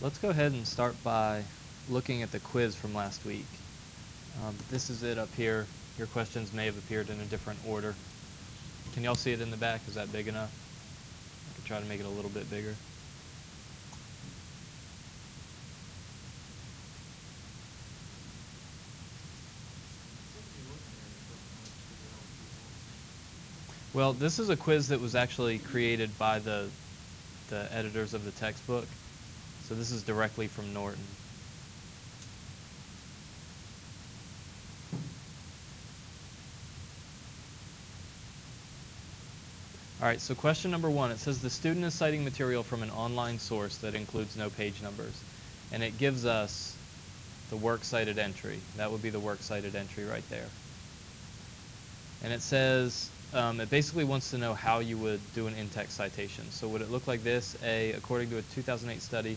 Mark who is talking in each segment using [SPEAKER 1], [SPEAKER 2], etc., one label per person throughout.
[SPEAKER 1] Let's go ahead and start by looking at the quiz from last week. This is it up here. Your questions may have appeared in a different order. Can y'all see it in the back? Is that big enough? I can try to make it a little bit bigger. Well, this is a quiz that was actually created by the editors of the textbook. So this is directly from Norton. All right, so question number 1, it says the student is citing material from an online source that includes no page numbers. And it gives us the works cited entry. That would be the works cited entry right there. And it says, it basically wants to know how you would do an in-text citation. So would it look like this? A, according to a 2008 study,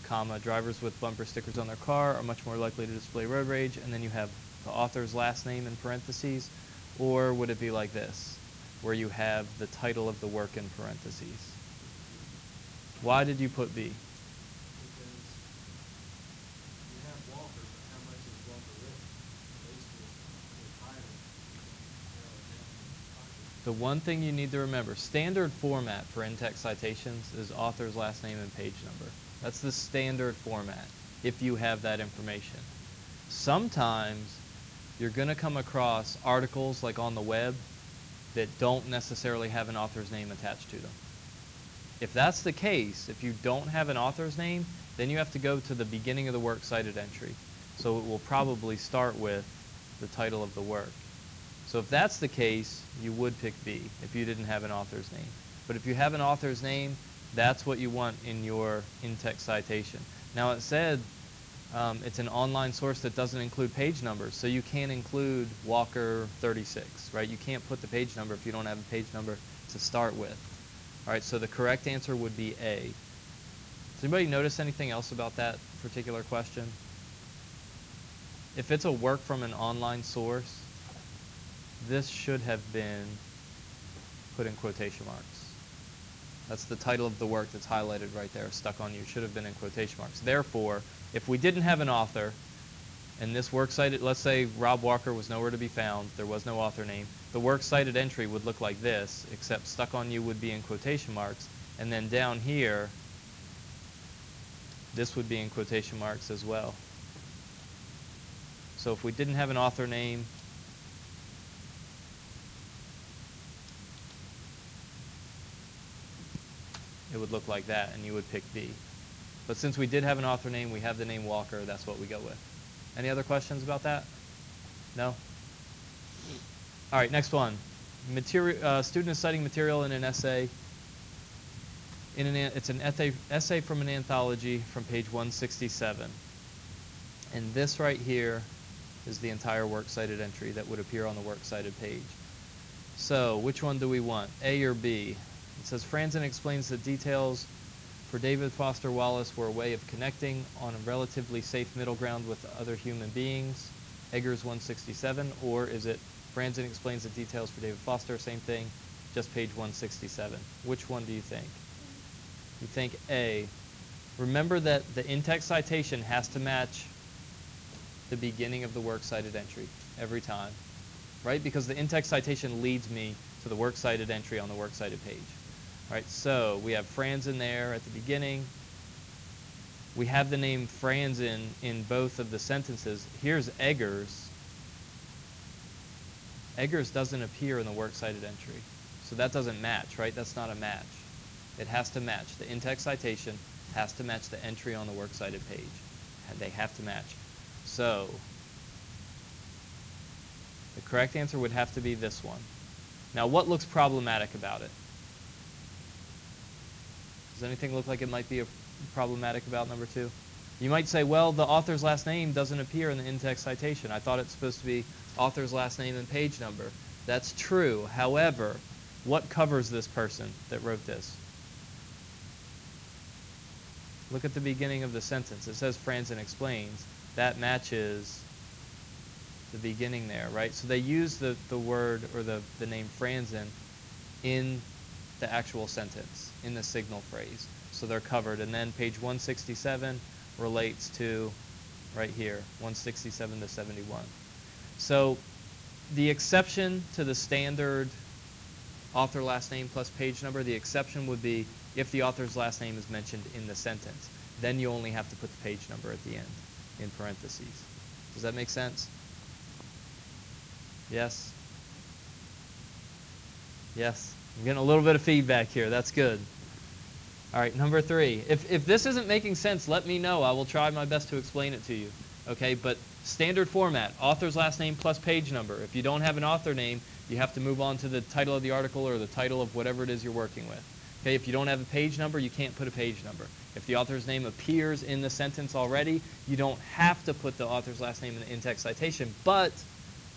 [SPEAKER 1] comma, drivers with bumper stickers on their car are much more likely to display road rage, and then you have the author's last name in parentheses. Or would it be like this, where you have the title of the work in parentheses? Why did you put B? The one thing you need to remember, standard format for in-text citations is author's last name and page number. That's the standard format if you have that information. Sometimes you're going to come across articles like on the web that don't necessarily have an author's name attached to them. If that's the case, if you don't have an author's name, then you have to go to the beginning of the works cited entry. So it will probably start with the title of the work. So if that's the case, you would pick B if you didn't have an author's name. But if you have an author's name, that's what you want in your in-text citation. Now it said it's an online source that doesn't include page numbers, so you can't include Walker 36, right? You can't put the page number if you don't have a page number to start with. All right, so the correct answer would be A. Does anybody notice anything else about that particular question? If it's a work from an online source, this should have been put in quotation marks. That's the title of the work that's highlighted right there, stuck on you, should have been in quotation marks. Therefore, if we didn't have an author, and this works cited, let's say Rob Walker was nowhere to be found, there was no author name, the works cited entry would look like this, except stuck on you would be in quotation marks, and then down here, this would be in quotation marks as well. So if we didn't have an author name, it would look like that, and you would pick B. But since we did have an author name, we have the name Walker, that's what we go with. Any other questions about that? No? All right, next one. Student is citing material in an essay. It's an essay from an anthology from page 167. And this right here is the entire works cited entry that would appear on the works cited page. So which one do we want, A or B? It says Franzen explains that details for David Foster Wallace were a way of connecting on a relatively safe middle ground with other human beings, Eggers 167, or is it Franzen explains the details for David Foster, same thing, just page 167? Which one do you think? You think A. Remember that the in-text citation has to match the beginning of the works cited entry every time, right? Because the in-text citation leads me to the works cited entry on the works cited page. All right, so we have Franzen there at the beginning. We have the name Franzen in both of the sentences. Here's Eggers. Eggers doesn't appear in the works cited entry. So that doesn't match, right? That's not a match. It has to match. The in-text citation has to match the entry on the works cited page. They have to match. So the correct answer would have to be this one. Now, what looks problematic about it? Does anything look like it might be problematic about number 2? You might say, well, the author's last name doesn't appear in the in-text citation. I thought it's supposed to be author's last name and page number. That's true. However, what covers this person that wrote this? Look at the beginning of the sentence. It says Franzen explains. That matches the beginning there, right? So they use the word or the name Franzen in the actual sentence, in the signal phrase. so they're covered. And then page 167 relates to right here, 167 to 71. So the exception to the standard author last name plus page number, the exception would be if the author's last name is mentioned in the sentence. Then you only have to put the page number at the end in parentheses. Does that make sense? Yes? Yes? I'm getting a little bit of feedback here. That's good. All right, number 3. If this isn't making sense, let me know. I will try my best to explain it to you. Okay, but standard format, author's last name plus page number. If you don't have an author name, you have to move on to the title of the article or the title of whatever it is you're working with. Okay, if you don't have a page number, you can't put a page number. If the author's name appears in the sentence already, you don't have to put the author's last name in the in-text citation, but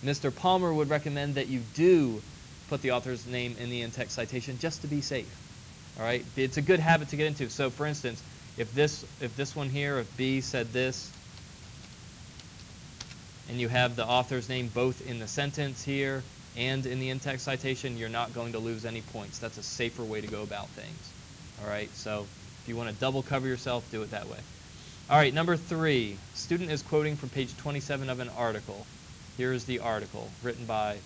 [SPEAKER 1] Mr. Palmer would recommend that you do put the author's name in the in-text citation just to be safe. All right, it's a good habit to get into. So for instance, if this one here, if B said this, and you have the author's name both in the sentence here and in the in-text citation, you're not going to lose any points. That's a safer way to go about things. All right, so if you want to double cover yourself, do it that way. All right, number 3, student is quoting from page 27 of an article. Here is the article written by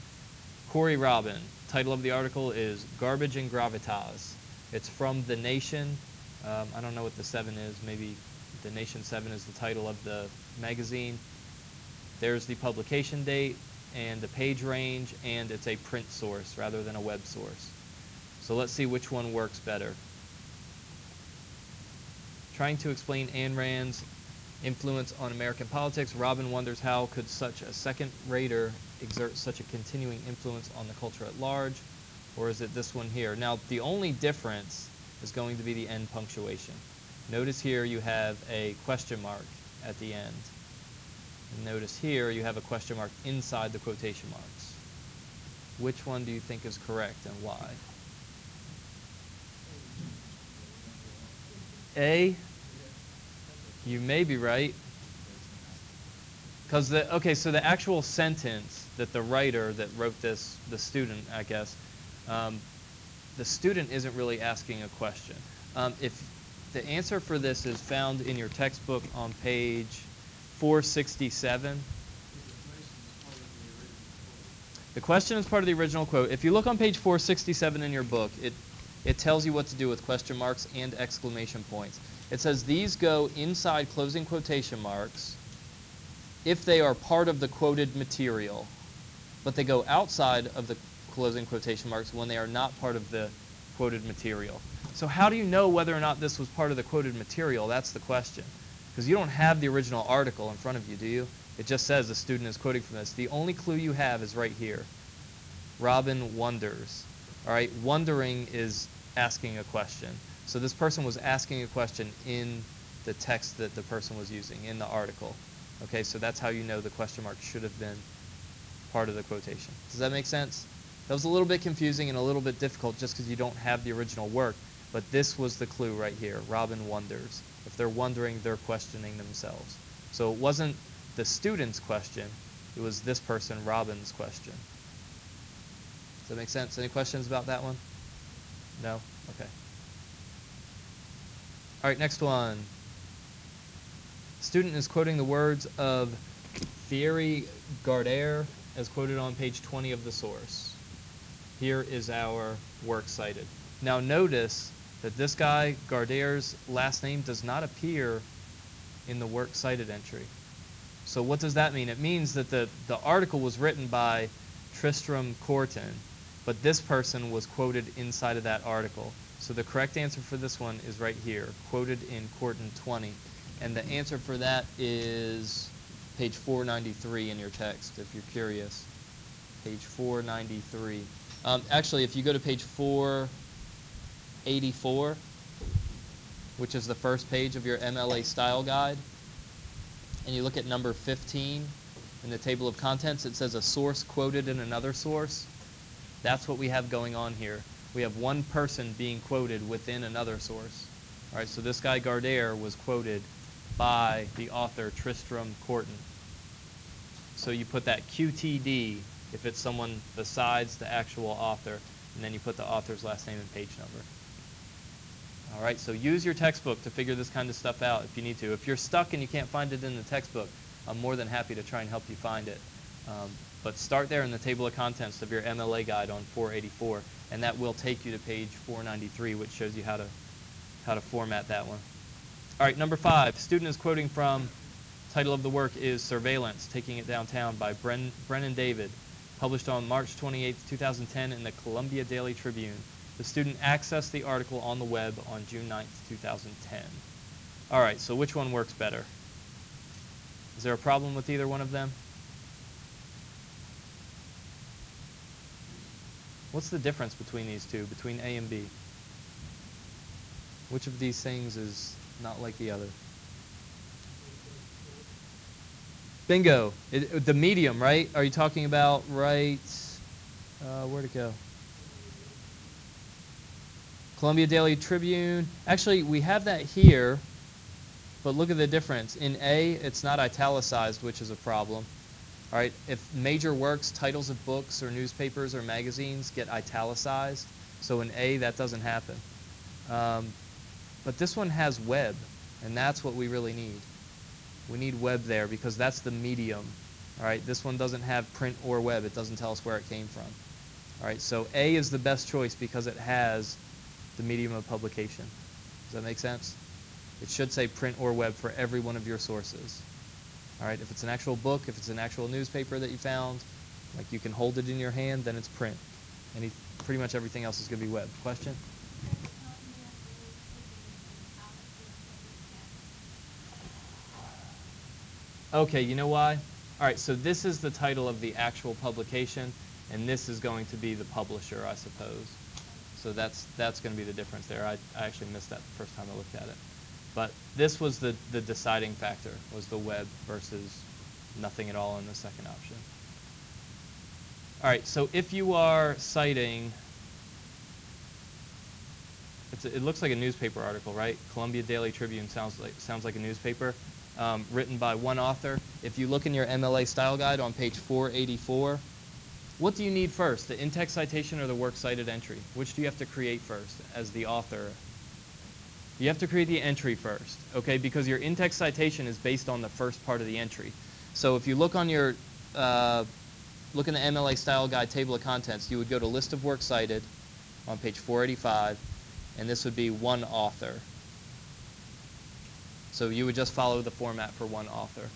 [SPEAKER 1] Corey Robin. Title of the article is Garbage and Gravitas. It's from The Nation. I don't know what the 7 is. Maybe The Nation 7 is the title of the magazine. There's the publication date and the page range, and it's a print source rather than a web source. So let's see which one works better. Trying to explain Ayn Rand's influence on American politics, Robin wonders how could such a second-rater exert such a continuing influence on the culture at large, or is it this one here? Now, the only difference is going to be the end punctuation. Notice here you have a question mark at the end. And notice here you have a question mark inside the quotation marks. Which one do you think is correct and why? A? You may be right. Because so the actual sentence that the writer that wrote this, the student, I guess, the student isn't really asking a question. If the answer for this is found in your textbook on page 467. The question is part of the original quote. If you look on page 467 in your book, it tells you what to do with question marks and exclamation points. It says these go inside closing quotation marks if they are part of the quoted material, but they go outside of the closing quotation marks when they are not part of the quoted material. So how do you know whether or not this was part of the quoted material? That's the question. Because you don't have the original article in front of you, do you? It just says the student is quoting from this. The only clue you have is right here. Robin wonders. All right, wondering is asking a question. So this person was asking a question in the text that the person was using, in the article. Okay, so that's how you know the question mark should have been part of the quotation. Does that make sense? That was a little bit confusing and a little bit difficult just because you don't have the original work, but this was the clue right here. Robin wonders. If they're wondering, they're questioning themselves. So it wasn't the student's question, it was this person, Robin's question. Does that make sense? Any questions about that one? No? Okay. All right, next one. Student is quoting the words of Thierry Gardere as quoted on page 20 of the source. Here is our works cited. Now notice that this guy, Gardere's last name, does not appear in the works cited entry. So what does that mean? It means that the article was written by Tristram Corton, but this person was quoted inside of that article. So the correct answer for this one is right here, quoted in Corton 20. And the answer for that is page 493 in your text, if you're curious. Page 493. Actually, if you go to page 484, which is the first page of your MLA style guide, and you look at number 15 in the table of contents, it says a source quoted in another source. That's what we have going on here. We have one person being quoted within another source. All right, so this guy Gardere was quoted by the author Tristram Corton. So you put that QTD if it's someone besides the actual author, and then you put the author's last name and page number. All right, so use your textbook to figure this kind of stuff out if you need to. If you're stuck and you can't find it in the textbook, I'm more than happy to try and help you find it. But start there in the table of contents of your MLA guide on 484, and that will take you to page 493, which shows you how to format that one. All right, number 5, student is quoting from, title of the work is Surveillance, Taking It Downtown by Brennan David, published on March 28, 2010 in the Columbia Daily Tribune. The student accessed the article on the web on June 9, 2010. All right, so which one works better? Is there a problem with either one of them? What's the difference between these two, between A and B? Which of these things is not like the other? Bingo. The medium, right? Are you talking about right? Where'd it go? Columbia Daily Tribune. Actually, we have that here, but look at the difference. In A, it's not italicized, which is a problem. All right, if major works, titles of books or newspapers or magazines get italicized, so in A, that doesn't happen. But this one has web, and that's what we really need. We need web there because that's the medium. All right, this one doesn't have print or web. It doesn't tell us where it came from. All right, so A is the best choice because it has the medium of publication. Does that make sense? It should say print or web for every one of your sources. All right, if it's an actual book, if it's an actual newspaper that you found, like you can hold it in your hand, then it's print. Pretty much everything else is going to be web. Question? Okay, you know why? All right, so this is the title of the actual publication, and this is going to be the publisher, I suppose. So that's going to be the difference there. I actually missed that the first time I looked at it. But this was the deciding factor, was the web versus nothing at all in the second option. All right, so if you are citing, it looks like a newspaper article, right? Columbia Daily Tribune sounds like a newspaper, written by one author. If you look in your MLA style guide on page 484, what do you need first, the in-text citation or the works cited entry? Which do you have to create first as the author? You have to create the entry first, okay? Because your in-text citation is based on the first part of the entry. So if you look on your, look in the MLA style guide table of contents, you would go to list of works cited on page 485, and this would be one author. So you would just follow the format for one author.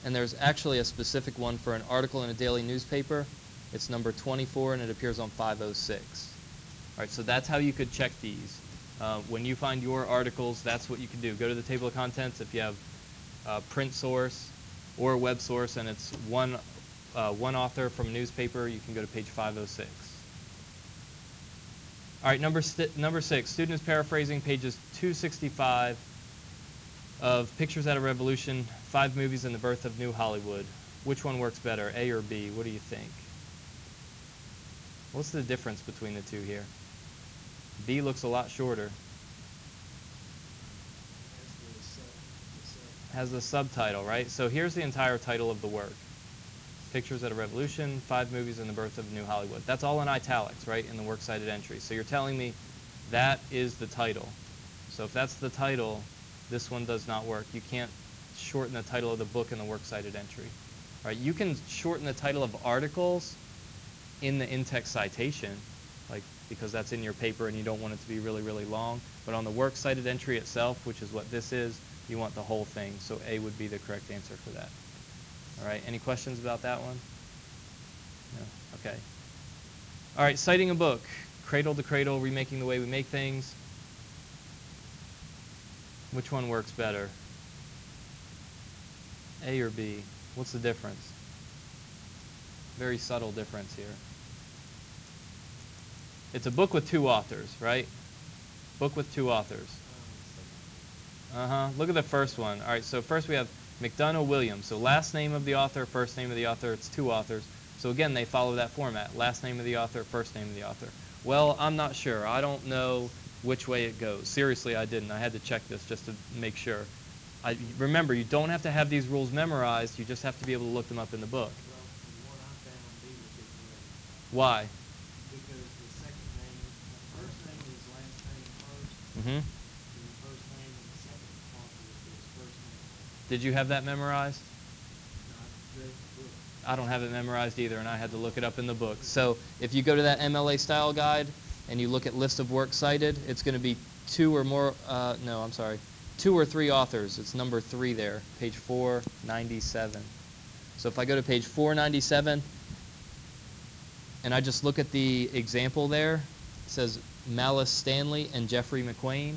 [SPEAKER 1] And there's actually a specific one for an article in a daily newspaper. It's number 24, and it appears on 506. All right, so that's how you could check these. When you find your articles, that's what you can do. Go to the table of contents. If you have a print source or a web source, and it's one author from a newspaper, you can go to page 506. All right, number 6, student is paraphrasing pages 265 of Pictures at a Revolution, 5 Movies and the Birth of New Hollywood. Which one works better, A or B? What do you think? What's the difference between the two here? B looks a lot shorter. Has the subtitle, right? So here's the entire title of the work. Pictures at a Revolution, 5 Movies and the Birth of New Hollywood. That's all in italics, right, in the works cited entry. So you're telling me that is the title. So if that's the title, this one does not work. You can't shorten the title of the book in the works cited entry. All right, you can shorten the title of articles in the in-text citation, like because that's in your paper and you don't want it to be really, really long. But on the works cited entry itself, which is what this is, you want the whole thing. So A would be the correct answer for that. All right, any questions about that one? No? Okay. All right, citing a book, Cradle to Cradle, Remaking the Way We Make Things. Which one works better? A or B? What's the difference? Very subtle difference here. It's a book with 2 authors, right? Book with 2 authors. Look at the first one. All right, so first we have McDonough Williams. So last name of the author, first name of the author. It's 2 authors. So again, they follow that format. Last name of the author, first name of the author. Well, I'm not sure. I don't know which way it goes. Seriously, I didn't. I had to check this just to make sure. Remember, you don't have to have these rules memorized. You just have to be able to look them up in the book.
[SPEAKER 2] Well, the one I found, B would be correct.
[SPEAKER 1] Why?
[SPEAKER 2] Because the second name, the first name is last name first,
[SPEAKER 1] Mm-hmm.
[SPEAKER 2] and the first name and the second author is first name.
[SPEAKER 1] Did you have that memorized?
[SPEAKER 2] No, I read the book.
[SPEAKER 1] I don't have it memorized either, and I had to look it up in the book. So if you go to that MLA style guide and you look at list of works cited, it's going to be two or three authors. It's number 3 there, page 497. So if I go to page 497 and I just look at the example there, it says Malice Stanley and Jeffrey McQueen.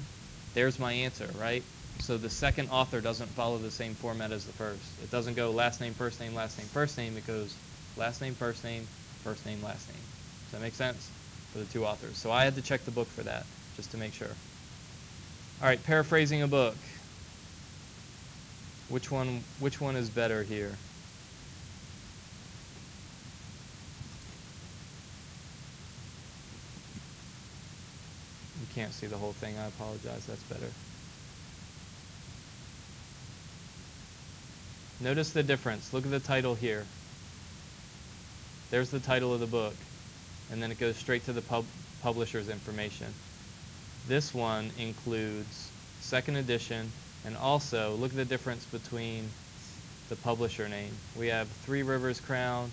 [SPEAKER 1] There's my answer, right? So the second author doesn't follow the same format as the first. It doesn't go last name, first name, last name, first name. It goes last name, first name, last name. Does that make sense? For the 2 authors. So I had to check the book for that, just to make sure. All right, paraphrasing a book. Which one is better here? You can't see the whole thing. I apologize. That's better. Notice the difference. Look at the title here. There's the title of the book. And then it goes straight to the publisher's information. This one includes second edition, and also look at the difference between the publisher name. We have Three Rivers Crown,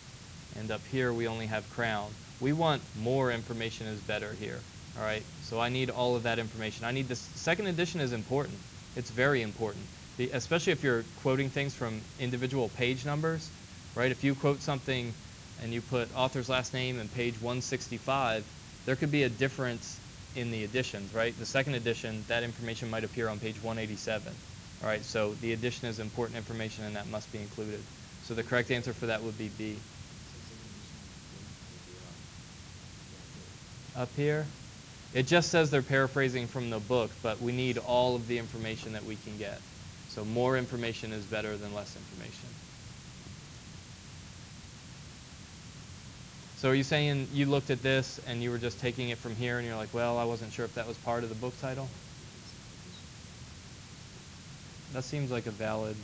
[SPEAKER 1] and up here we only have Crown. We want more information is better here. All right, so I need all of that information. I need this. Second edition is important. It's very important, especially if you're quoting things from individual page numbers, right? If you quote something and you put author's last name and page 165, there could be a difference in the editions, right? The second edition, that information might appear on page 187. All right, so the edition is important information and that must be included. So the correct answer for that would be B. Up here, it just says they're paraphrasing from the book, but we need all of the information that we can get. So more information is better than less information. So are you saying you looked at this and you were just taking it from here and you're like, well, I wasn't sure if that was part of the book title? That seems like a valid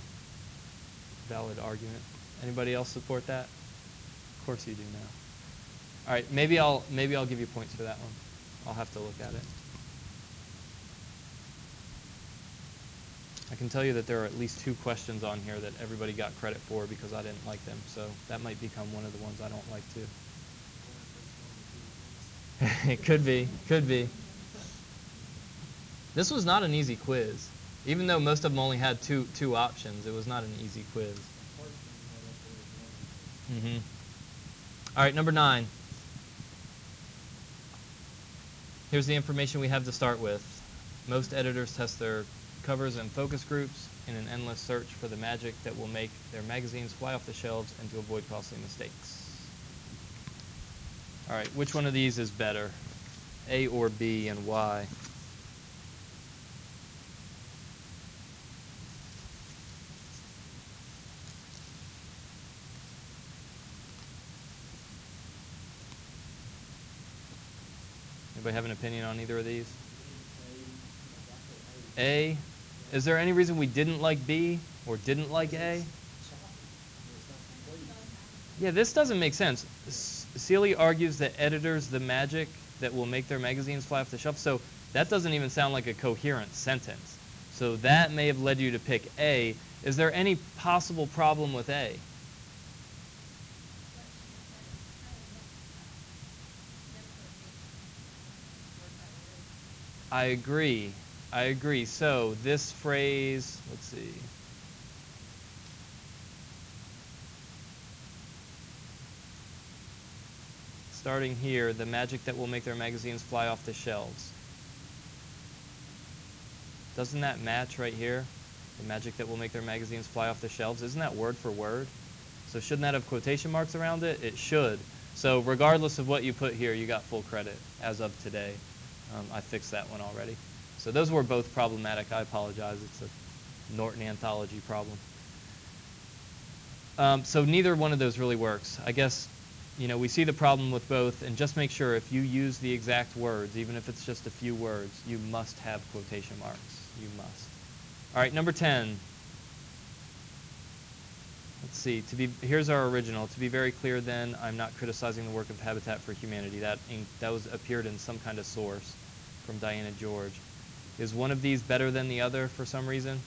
[SPEAKER 1] argument. Anybody else support that? Of course you do now. All right, maybe I'll give you points for that one. I'll have to look at it. I can tell you that there are at least 2 questions on here that everybody got credit for because I didn't like them. So that might become one of the ones I don't like too. It could be. This was not an easy quiz. Even though most of them only had two options, it was not an easy quiz. Mm-hmm. All right, number 9. Here's the information we have to start with. Most editors test their covers and focus groups in an endless search for the magic that will make their magazines fly off the shelves and to avoid costly mistakes. All right, which one of these is better? A or B, and why? Anybody have an opinion on either of these? A. Is there any reason we didn't like B or didn't like A? Yeah, this doesn't make sense. Seeley argues that editors the magic that will make their magazines fly off the shelf. So that doesn't even sound like a coherent sentence. So that may have led you to pick A. Is there any possible problem with A? I agree. So this phrase, let's see. Starting here, the magic that will make their magazines fly off the shelves. Doesn't that match right here? The magic that will make their magazines fly off the shelves. Isn't that word for word? So shouldn't that have quotation marks around it? It should. So regardless of what you put here, you got full credit as of today. I fixed that one already. So those were both problematic. I apologize. It's a Norton anthology problem. So neither one of those really works. I guess, we see the problem with both, and just make sure if you use the exact words, even if it's just a few words, you must have quotation marks. You must. All right, number 10. Let's see. Here's our original. To be very clear, then, I'm not criticizing the work of Habitat for Humanity. That appeared in some kind of source from Diana George. Is one of these better than the other for some reason?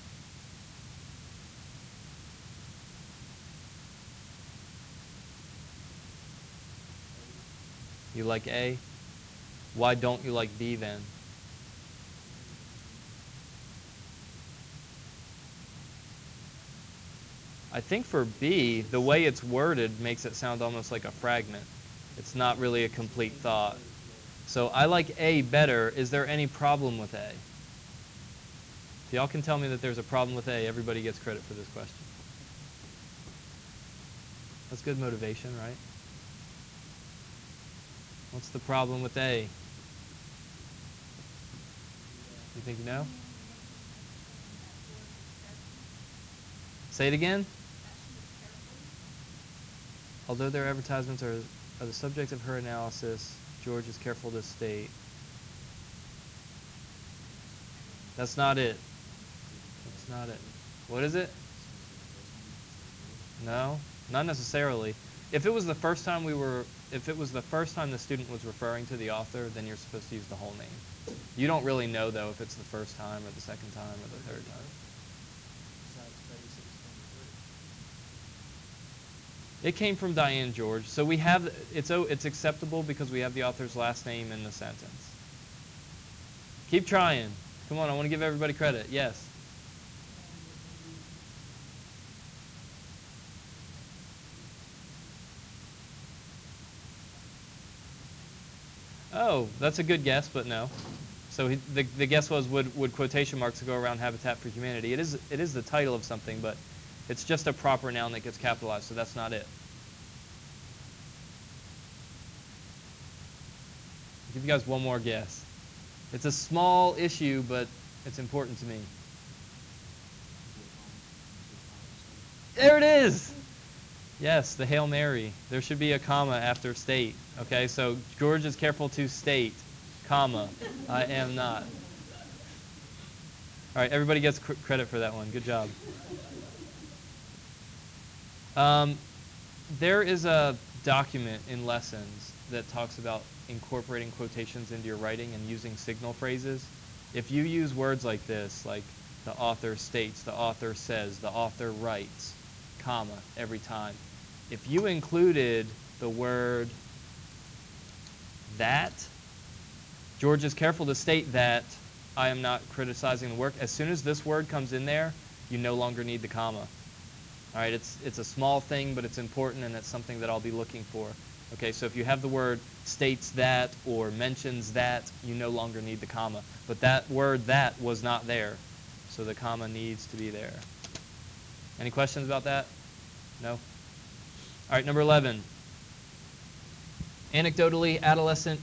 [SPEAKER 1] You like A? Why don't you like B then? I think for B, the way it's worded makes it sound almost like a fragment. It's not really a complete thought. So I like A better. Is there any problem with A? If y'all can tell me that there's a problem with A, everybody gets credit for this question. That's good motivation, right? What's the problem with A? You think you know? Say it again. Although their advertisements are the subject of her analysis, George is careful to state. That's not it. That's not it. What is it? No, not necessarily. If it was the first time the student was referring to the author, then you're supposed to use the whole name. You don't really know, though, if it's the first time or the second time or the third time. It came from Diane George, so we have it's acceptable because we have the author's last name in the sentence. Keep trying. Come on, I want to give everybody credit. Yes. Oh, that's a good guess, but no. So the guess was, would quotation marks go around Habitat for Humanity? It is the title of something, but it's just a proper noun that gets capitalized, so that's not it. I'll give you guys one more guess. It's a small issue, but it's important to me. There it is! Yes, the Hail Mary. There should be a comma after state. Okay, so George is careful to state, comma, I am not. All right, everybody gets credit for that one. Good job. There is a document in lessons that talks about incorporating quotations into your writing and using signal phrases. If you use words like this, like the author states, the author says, the author writes, comma, every time. If you included the word that, George is careful to state that I am not criticizing the work. As soon as this word comes in there, you no longer need the comma. All right, it's a small thing, but it's important, and it's something that I'll be looking for. Okay, so if you have the word states that or mentions that, you no longer need the comma. But that word that was not there, so the comma needs to be there. Any questions about that? No? All right, number 11. Anecdotally, adolescent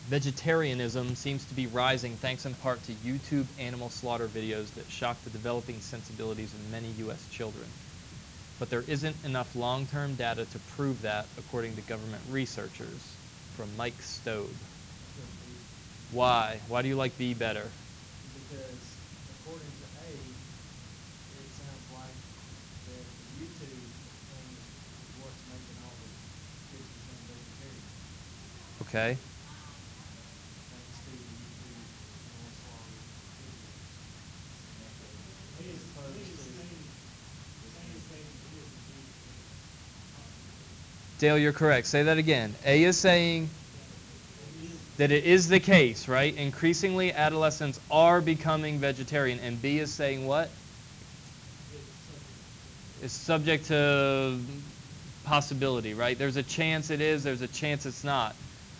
[SPEAKER 1] vegetarianism seems to be rising thanks in part to YouTube animal slaughter videos that shock the developing sensibilities of many U.S. children. But there isn't enough long-term data to prove that, according to government researchers. From Mike Stobe. Why? Why do you like B better?
[SPEAKER 2] Because according to A, it sounds like that the YouTube thing is what's making all the kids become vegetarian.
[SPEAKER 1] Okay.
[SPEAKER 2] Thanks to the YouTube animal slaughter videos. As opposed to
[SPEAKER 1] Dale, you're correct. Say that again. A is saying that it is the case, right? Increasingly, adolescents are becoming vegetarian. And B is saying what? It's subject to possibility, right? There's a chance it is, there's a chance it's not.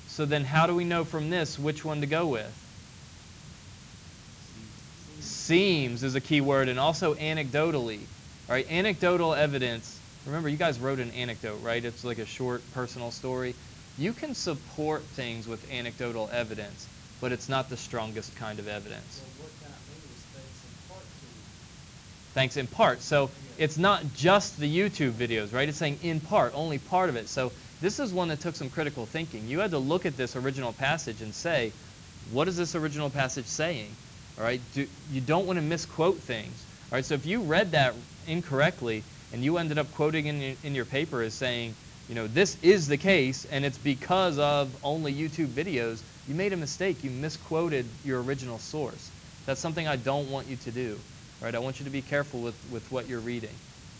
[SPEAKER 1] So then how do we know from this which one to go with? Seems is a key word, and also anecdotally. All right, anecdotal evidence. Remember, you guys wrote an anecdote, right? It's like a short personal story. You can support things with anecdotal evidence, but it's not the strongest kind of evidence.
[SPEAKER 2] Well, what that means is thanks in part to.
[SPEAKER 1] Thanks in part. So it's not just the YouTube videos, right? It's saying in part, only part of it. So this is one that took some critical thinking. You had to look at this original passage and say, what is this original passage saying? All right, you don't want to misquote things. All right, so if you read that incorrectly and you ended up quoting in your paper as saying, you know, this is the case, and it's because of only YouTube videos, you made a mistake. You misquoted your original source. That's something I don't want you to do. Right? I want you to be careful with what you're reading.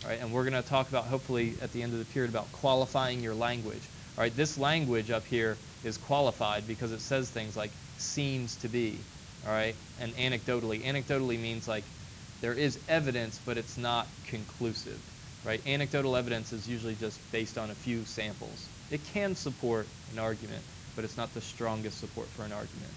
[SPEAKER 1] Right? And we're going to talk about, hopefully, at the end of the period, about qualifying your language. All right? This language up here is qualified because it says things like seems to be. All right? And anecdotally. Anecdotally means like there is evidence, but it's not conclusive. Right? Anecdotal evidence is usually just based on a few samples. It can support an argument, but it's not the strongest support for an argument.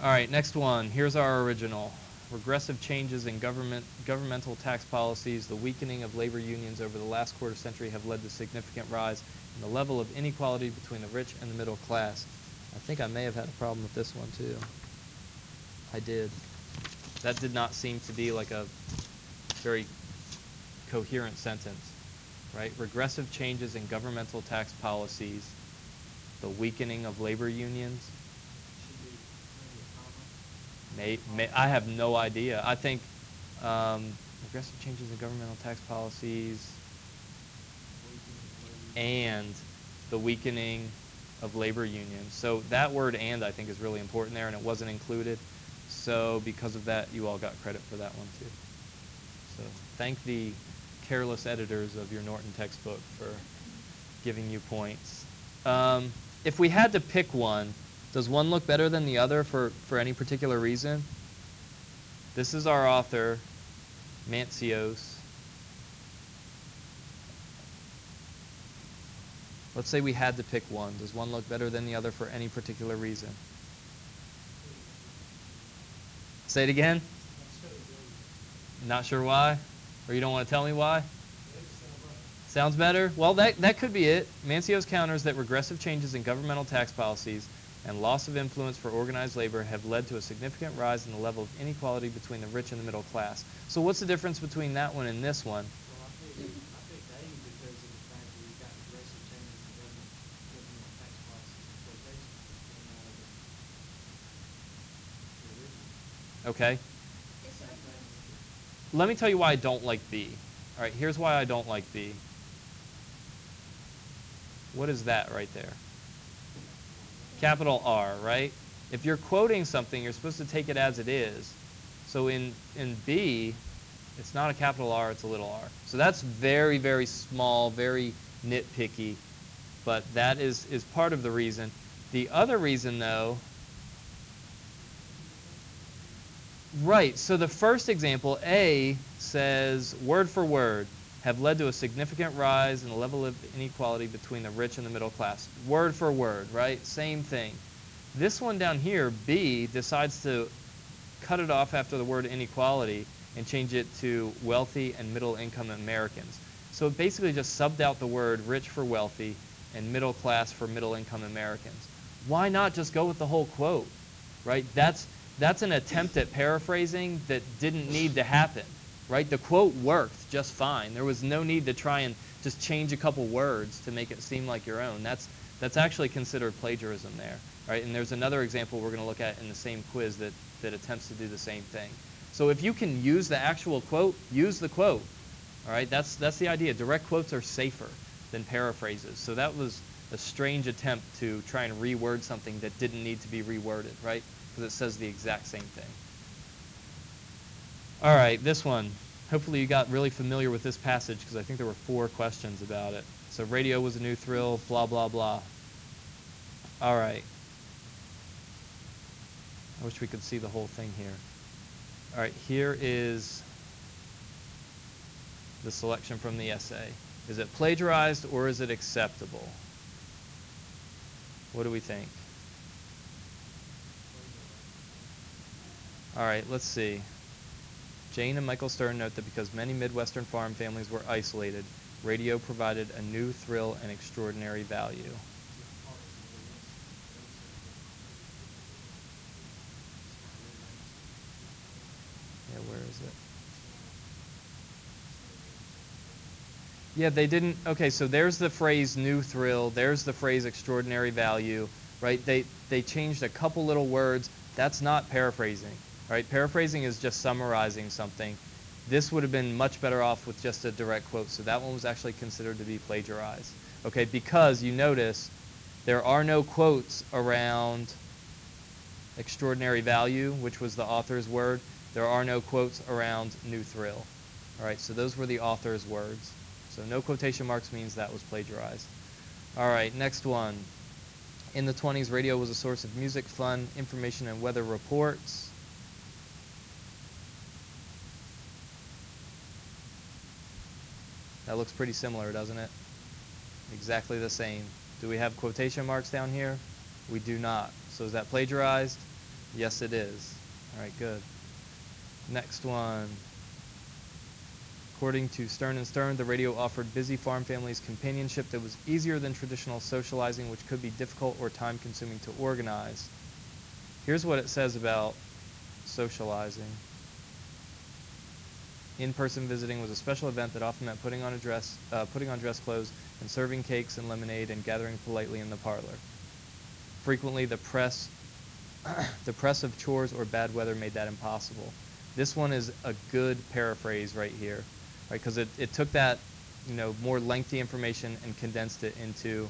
[SPEAKER 1] All right, next one. Here's our original. Regressive changes in governmental tax policies, the weakening of labor unions over the last quarter century have led to significant rise in the level of inequality between the rich and the middle class. I think I may have had a problem with this one too. I did. That did not seem to be like a very coherent sentence, right? Regressive changes in governmental tax policies, the weakening of labor unions. I have no idea. I think regressive changes in governmental tax policies and the weakening of labor unions. So that word "and" I think is really important there, and it wasn't included. So because of that, you all got credit for that one too. So thank the careless editors of your Norton textbook for giving you points. If we had to pick one, does one look better than the other for any particular reason? This is our author, Mancios. Let's say we had to pick one. Does one look better than the other for any particular reason? Say it again? Not sure why? Or you don't want to tell me why? Sounds better? Well, that could be it. Mancios counters that regressive changes in governmental tax policies and loss of influence for organized labor have led to a significant rise in the level of inequality between the rich and the middle class. So what's the difference between that one and this one?
[SPEAKER 2] Well, I picked A because of the fact that we've got aggressive changes in governmental tax policies and quotations that came out of the original.
[SPEAKER 1] Okay. Let me tell you why I don't like B. All right, here's why I don't like B. What is that right there? Capital R, right? If you're quoting something, you're supposed to take it as it is. So in B, it's not a capital R, it's a little r. So that's very, very small, very nitpicky, but that is part of the reason. The other reason, though, right, so the first example, A, says, word for word, have led to a significant rise in the level of inequality between the rich and the middle class. Word for word, right? Same thing. This one down here, B, decides to cut it off after the word inequality and change it to wealthy and middle income Americans. So it basically just subbed out the word rich for wealthy and middle class for middle income Americans. Why not just go with the whole quote, right? That's an attempt at paraphrasing that didn't need to happen. Right? The quote worked just fine. There was no need to try and just change a couple words to make it seem like your own. That's actually considered plagiarism there. Right? And there's another example we're going to look at in the same quiz that attempts to do the same thing. So if you can use the actual quote, use the quote. All right? That's the idea. Direct quotes are safer than paraphrases. So that was a strange attempt to try and reword something that didn't need to be reworded, right? Because it says the exact same thing. All right, this one. Hopefully you got really familiar with this passage because I think there were 4 questions about it. So radio was a new thrill, blah, blah, blah. All right. I wish we could see the whole thing here. All right, here is the selection from the essay. Is it plagiarized or is it acceptable? What do we think? All right, let's see. Jane and Michael Stern note that because many Midwestern farm families were isolated, radio provided a new thrill and extraordinary value. Yeah, where is it? Yeah, they didn't. Okay, so there's the phrase new thrill. There's the phrase extraordinary value, right? They changed a couple little words. That's not paraphrasing, right? Paraphrasing is just summarizing something. This would have been much better off with just a direct quote, so that one was actually considered to be plagiarized. Okay, because you notice there are no quotes around extraordinary value, which was the author's word. There are no quotes around new thrill. All right, so those were the author's words. So no quotation marks means that was plagiarized. All right, next one. In the 20s, radio was a source of music, fun, information, and weather reports. That looks pretty similar, doesn't it? Exactly the same. Do we have quotation marks down here? We do not. So is that plagiarized? Yes, it is. All right, good. Next one. According to Stern and Stern, the radio offered busy farm families companionship that was easier than traditional socializing, which could be difficult or time-consuming to organize. Here's what it says about socializing. In-person visiting was a special event that often meant putting on dress clothes and serving cakes and lemonade and gathering politely in the parlor. Frequently, the press of chores or bad weather made that impossible. This one is a good paraphrase right here, right? Because it took that, more lengthy information and condensed it into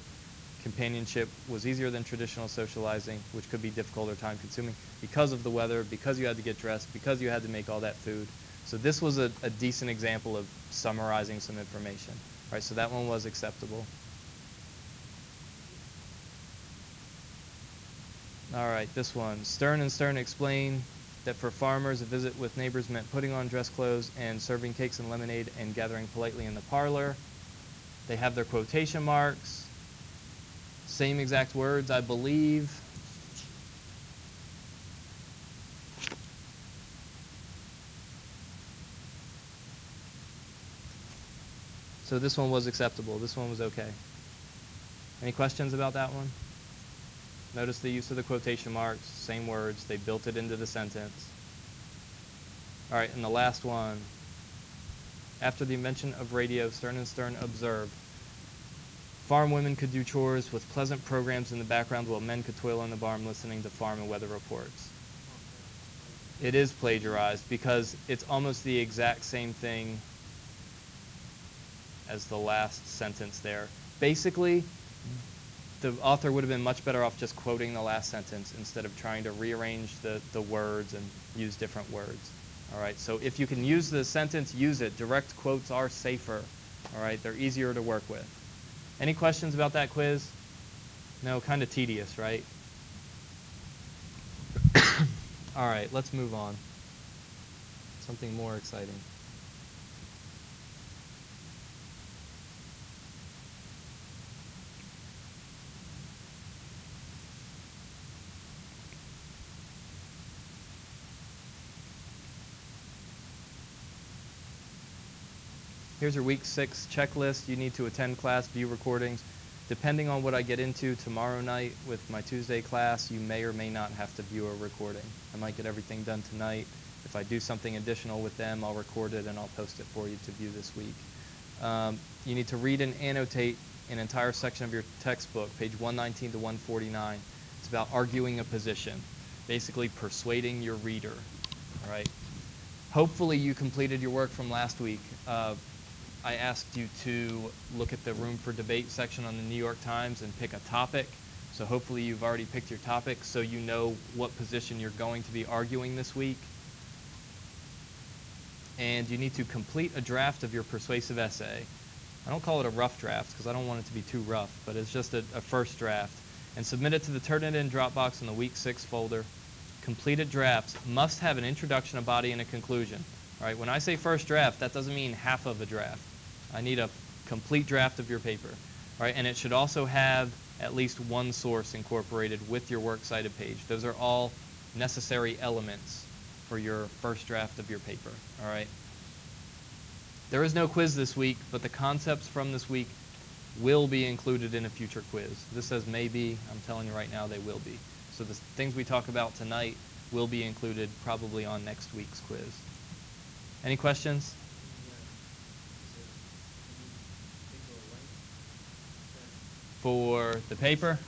[SPEAKER 1] companionship was easier than traditional socializing, which could be difficult or time-consuming because of the weather, because you had to get dressed, because you had to make all that food. So this was a decent example of summarizing some information. All right, so that one was acceptable. All right, this one. Stern and Stern explain that for farmers, a visit with neighbors meant putting on dress clothes and serving cakes and lemonade and gathering politely in the parlor. They have their quotation marks. Same exact words, I believe. So this one was acceptable. This one was okay. Any questions about that one? Notice the use of the quotation marks, same words. They built it into the sentence. All right, and the last one. After the invention of radio, Stern and Stern observed, farm women could do chores with pleasant programs in the background while men could toil in the barn listening to farm and weather reports. It is plagiarized because it's almost the exact same thing as the last sentence there. Basically, the author would have been much better off just quoting the last sentence instead of trying to rearrange the words and use different words. All right, so if you can use the sentence, use it. Direct quotes are safer. All right, they're easier to work with. Any questions about that quiz? No, kind of tedious, right? All right, let's move on. Something more exciting. Here's your week 6 checklist. You need to attend class, view recordings. Depending on what I get into tomorrow night with my Tuesday class, you may or may not have to view a recording. I might get everything done tonight. If I do something additional with them, I'll record it and I'll post it for you to view this week. You need to read and annotate an entire section of your textbook, page 119 to 149. It's about arguing a position, basically persuading your reader. All right. Hopefully you completed your work from last week. I asked you to look at the Room for Debate section on the New York Times and pick a topic. So hopefully you've already picked your topic so you know what position you're going to be arguing this week. And you need to complete a draft of your persuasive essay. I don't call it a rough draft because I don't want it to be too rough, but it's just a first draft. And submit it to the Turnitin Dropbox in the Week 6 folder. Completed drafts must have an introduction, a body, and a conclusion. All right, when I say first draft, that doesn't mean half of a draft. I need a complete draft of your paper. All right, and it should also have at least one source incorporated with your works cited page. Those are all necessary elements for your first draft of your paper. All right. There is no quiz this week, but the concepts from this week will be included in a future quiz. This says maybe. I'm telling you right now they will be. So the things we talk about tonight will be included probably on next week's quiz. Any questions? For the paper?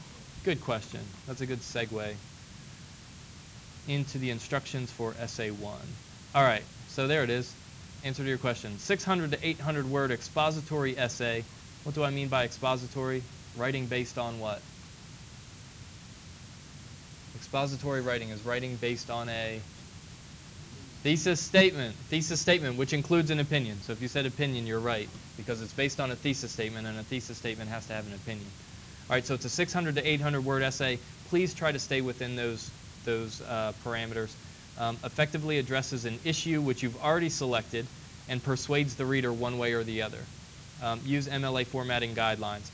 [SPEAKER 1] Good question. That's a good segue into the instructions for Essay 1. All right, so there it is. answer to your question. 600 to 800 word expository essay. What do I mean by expository? Writing based on what? Expository writing is writing based on a thesis statement. Thesis statement, which includes an opinion. So if you said opinion, you're right, because it's based on a thesis statement, and a thesis statement has to have an opinion. All right, so it's a 600 to 800 word essay. Please try to stay within those parameters. Effectively addresses an issue which you've already selected and persuades the reader one way or the other. Use MLA formatting guidelines.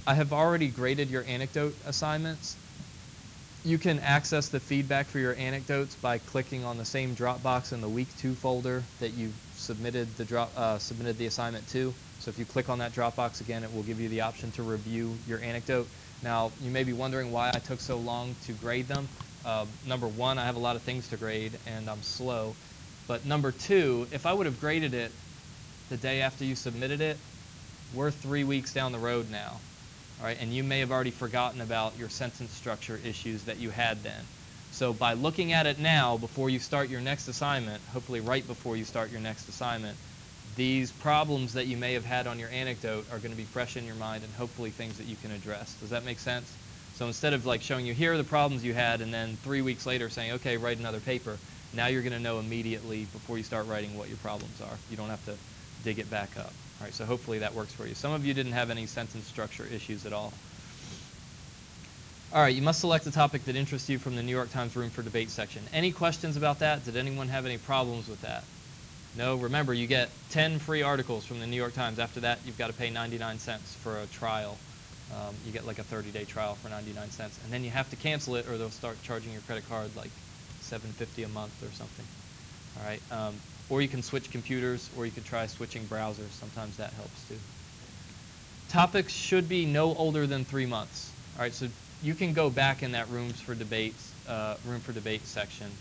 [SPEAKER 1] I have already graded your anecdote assignments. You can access the feedback for your anecdotes by clicking on the same Dropbox in the Week 2 folder that you submitted the assignment to. So if you click on that Dropbox again, it will give you the option to review your anecdote. Now, you may be wondering why I took so long to grade them. Number one, I have a lot of things to grade, and I'm slow. But number two, if I would have graded it the day after you submitted it, we're 3 weeks down the road now. All right, and you may have already forgotten about your sentence structure issues that you had then. So by looking at it now before you start your next assignment, hopefully right before you start your next assignment, these problems that you may have had on your anecdote are going to be fresh in your mind and hopefully things that you can address. Does that make sense? So instead of like showing you here are the problems you had and then 3 weeks later saying, okay, write another paper, now you're going to know immediately before you start writing what your problems are. You don't have to dig it back up. All right, so hopefully that works for you. Some of you didn't have any sentence structure issues at all. All right, you must select a topic that interests you from the New York Times Room for Debate section. Any questions about that? Did anyone have any problems with that? No? Remember, you get 10 free articles from the New York Times. After that, you've got to pay 99 cents for a trial. You get like a 30-day trial for 99 cents. And then you have to cancel it or they'll start charging your credit card like $7.50 a month or something. All right. Or you can switch computers, or you could try switching browsers. Sometimes that helps too. Topics should be no older than 3 months. All right, so you can go back in that room for debate section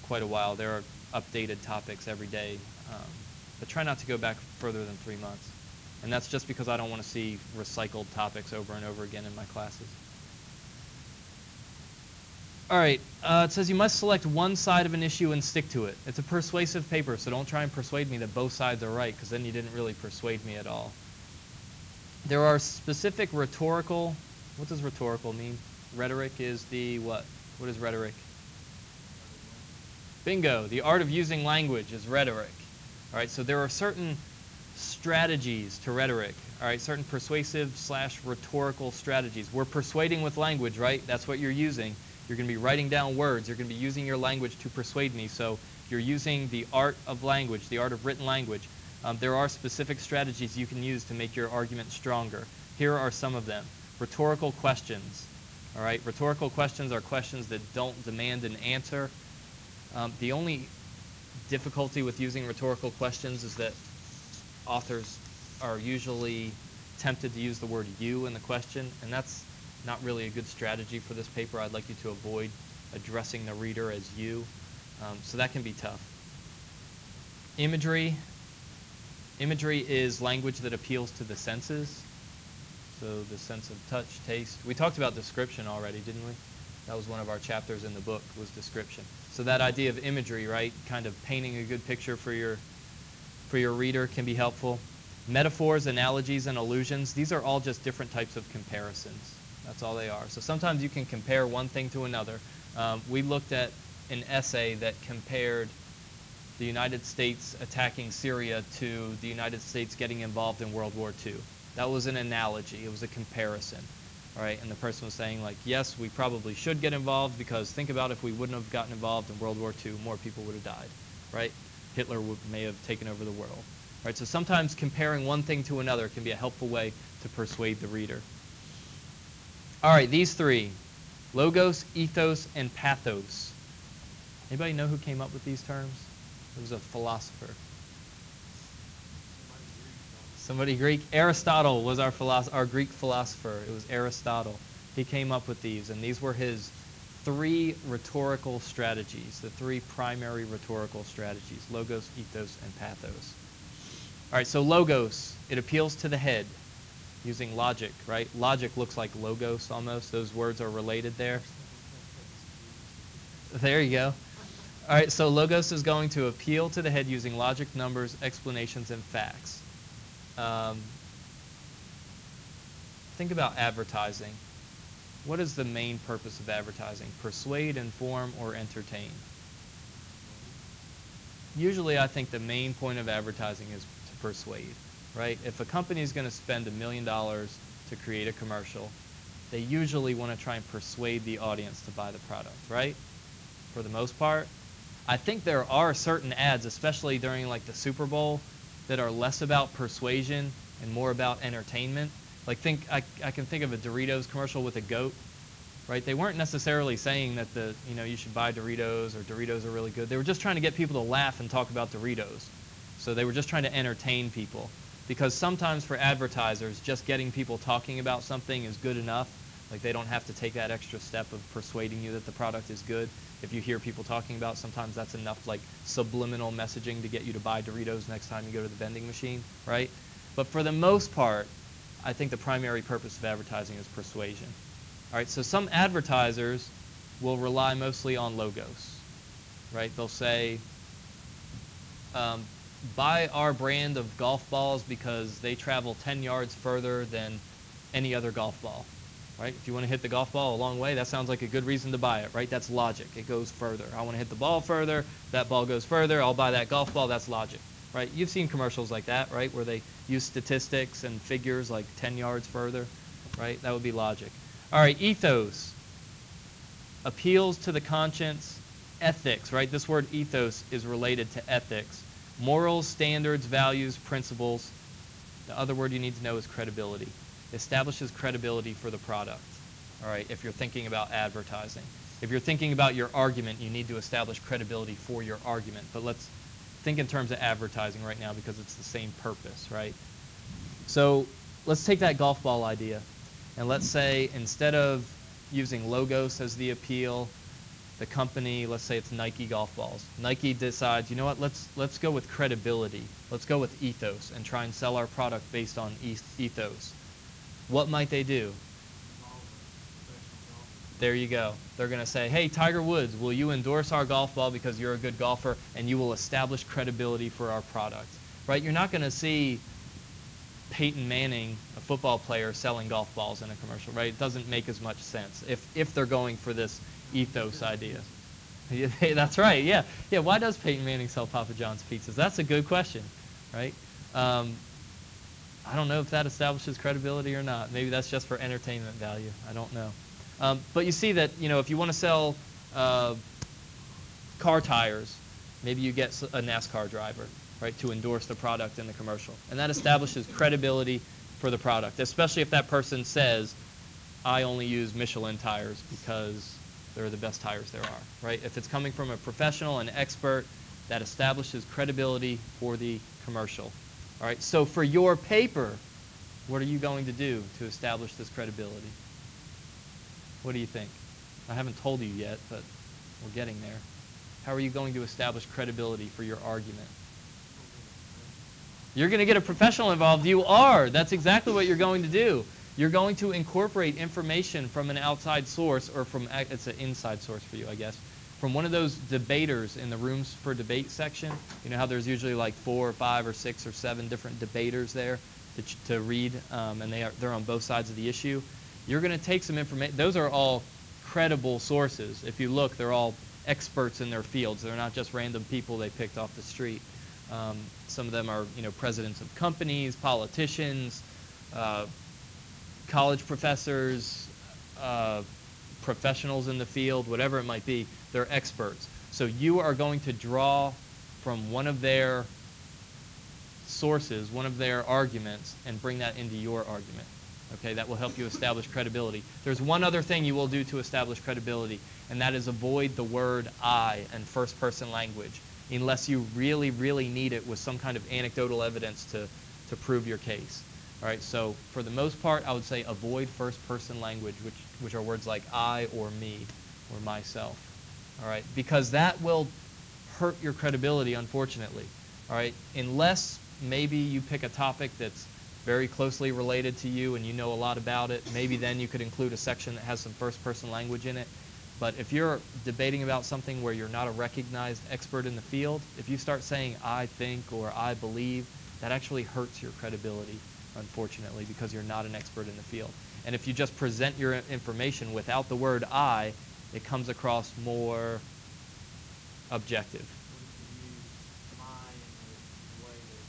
[SPEAKER 1] quite a while. There are updated topics every day, but try not to go back further than 3 months. And that's just because I don't want to see recycled topics over and over again in my classes. All right, it says you must select one side of an issue and stick to it. It's a persuasive paper, so don't try and persuade me that both sides are right, because then you didn't really persuade me at all. There are specific rhetorical, what does rhetorical mean? Rhetoric is the what? What is rhetoric? Bingo, the art of using language is rhetoric. All right, so there are certain strategies to rhetoric. All right, certain persuasive/rhetorical strategies. We're persuading with language, right? That's what you're using. You're going to be writing down words. You're going to be using your language to persuade me. So you're using the art of language, the art of written language. There are specific strategies you can use to make your argument stronger. Here are some of them. Rhetorical questions. All right, rhetorical questions are questions that don't demand an answer. The only difficulty with using rhetorical questions is that authors are usually tempted to use the word you in the question, and that's not really a good strategy for this paper. I'd like you to avoid addressing the reader as you. So that can be tough. Imagery. Imagery is language that appeals to the senses. So the sense of touch, taste. We talked about description already, didn't we? That was one of our chapters in the book, was description. So that idea of imagery, right, kind of painting a good picture for your reader can be helpful. Metaphors, analogies, and allusions, these are all just different types of comparisons. That's all they are. So sometimes you can compare one thing to another. We looked at an essay that compared the United States attacking Syria to the United States getting involved in World War II. That was an analogy. It was a comparison. All right, and the person was saying, like, yes, we probably should get involved because think about if we wouldn't have gotten involved in World War II, more people would have died, right? Hitler may have taken over the world. All right, so sometimes comparing one thing to another can be a helpful way to persuade the reader. All right, these three, logos, ethos, and pathos. Anybody know who came up with these terms? It was a philosopher. Somebody Greek? Aristotle was our Greek philosopher. It was Aristotle. He came up with these, and these were his 3 rhetorical strategies, the 3 primary rhetorical strategies, logos, ethos, and pathos. All right, so logos, it appeals to the head using logic, right? Logic looks like logos almost. Those words are related there. There you go. All right, so logos is going to appeal to the head using logic, numbers, explanations, and facts. Um, think about advertising. What is the main purpose of advertising? Persuade, inform, or entertain? Usually I think the main point of advertising is to persuade, right? If a company is going to spend $1 million to create a commercial, they usually want to try and persuade the audience to buy the product, right? For the most part. I think there are certain ads, especially during like the Super Bowl, that are less about persuasion and more about entertainment. Like I can think of a Doritos commercial with a goat, right? They weren't necessarily saying that you should buy Doritos or Doritos are really good. They were just trying to get people to laugh and talk about Doritos. So they were just trying to entertain people. Because sometimes for advertisers, just getting people talking about something is good enough. Like they don't have to take that extra step of persuading you that the product is good. If you hear people talking about it, sometimes that's enough like subliminal messaging to get you to buy Doritos next time you go to the vending machine, right? But for the most part, I think the primary purpose of advertising is persuasion. All right, so some advertisers will rely mostly on logos, right? They'll say, buy our brand of golf balls because they travel 10 yards further than any other golf ball, right? If you want to hit the golf ball a long way, that sounds like a good reason to buy it, right? That's logic. It goes further. I want to hit the ball further. That ball goes further. I'll buy that golf ball. That's logic, right? You've seen commercials like that, right, where they use statistics and figures like 10 yards further, right? That would be logic. All right, ethos. Appeals to the conscience, ethics, right? This word ethos is related to ethics. Morals, standards, values, principles. The other word you need to know is credibility. Establishes credibility for the product, all right, if you're thinking about advertising. If you're thinking about your argument, you need to establish credibility for your argument. But let's think in terms of advertising right now because it's the same purpose, right? So let's take that golf ball idea. And let's say instead of using logos as the appeal, the company, let's say it's Nike golf balls. Nike decides, you know what, let's go with credibility. Let's go with ethos and try and sell our product based on ethos. What might they do? There you go. They're going to say, hey, Tiger Woods, will you endorse our golf ball because you're a good golfer and you will establish credibility for our product, right? You're not going to see Peyton Manning, a football player, selling golf balls in a commercial, right? It doesn't make as much sense if they're going for this ethos idea. Yeah, that's right, yeah. Yeah, why does Peyton Manning sell Papa John's pizzas? That's a good question, right? I don't know if that establishes credibility or not. Maybe that's just for entertainment value. I don't know. But you see that, if you want to sell car tires, maybe you get a NASCAR driver, right, to endorse the product in the commercial. And that establishes credibility for the product, especially if that person says, I only use Michelin tires because they're the best tires there are, right? If it's coming from a professional, an expert, that establishes credibility for the commercial. All right, so for your paper, what are you going to do to establish this credibility? What do you think? I haven't told you yet, but we're getting there. How are you going to establish credibility for your argument? You're going to get a professional involved. You are. That's exactly what you're going to do. You're going to incorporate information from an outside source, or it's an inside source for you, I guess, from one of those debaters in the rooms for debate section. You know how there's usually like 4 or 5 or 6 or 7 different debaters there to read, and they're on both sides of the issue. You're going to take some information. Those are all credible sources. If you look, they're all experts in their fields. They're not just random people they picked off the street. Some of them are, presidents of companies, politicians, college professors, professionals in the field, whatever it might be. They're experts. So you are going to draw from one of their sources, one of their arguments, and bring that into your argument. Okay, that will help you establish credibility. There's one other thing you will do to establish credibility, and that is avoid the word I and first-person language, unless you really, really need it with some kind of anecdotal evidence to prove your case. All right, so for the most part, I would say avoid first-person language, which are words like I or me or myself. All right, because that will hurt your credibility, unfortunately. All right, unless maybe you pick a topic that's very closely related to you and you know a lot about it, maybe then you could include a section that has some first-person language in it. But if you're debating about something where you're not a recognized expert in the field, if you start saying I think or I believe, that actually hurts your credibility, unfortunately, because you're not an expert in the field. And if you just present your information without the word I, it comes across more objective.
[SPEAKER 2] What if you use my in the way that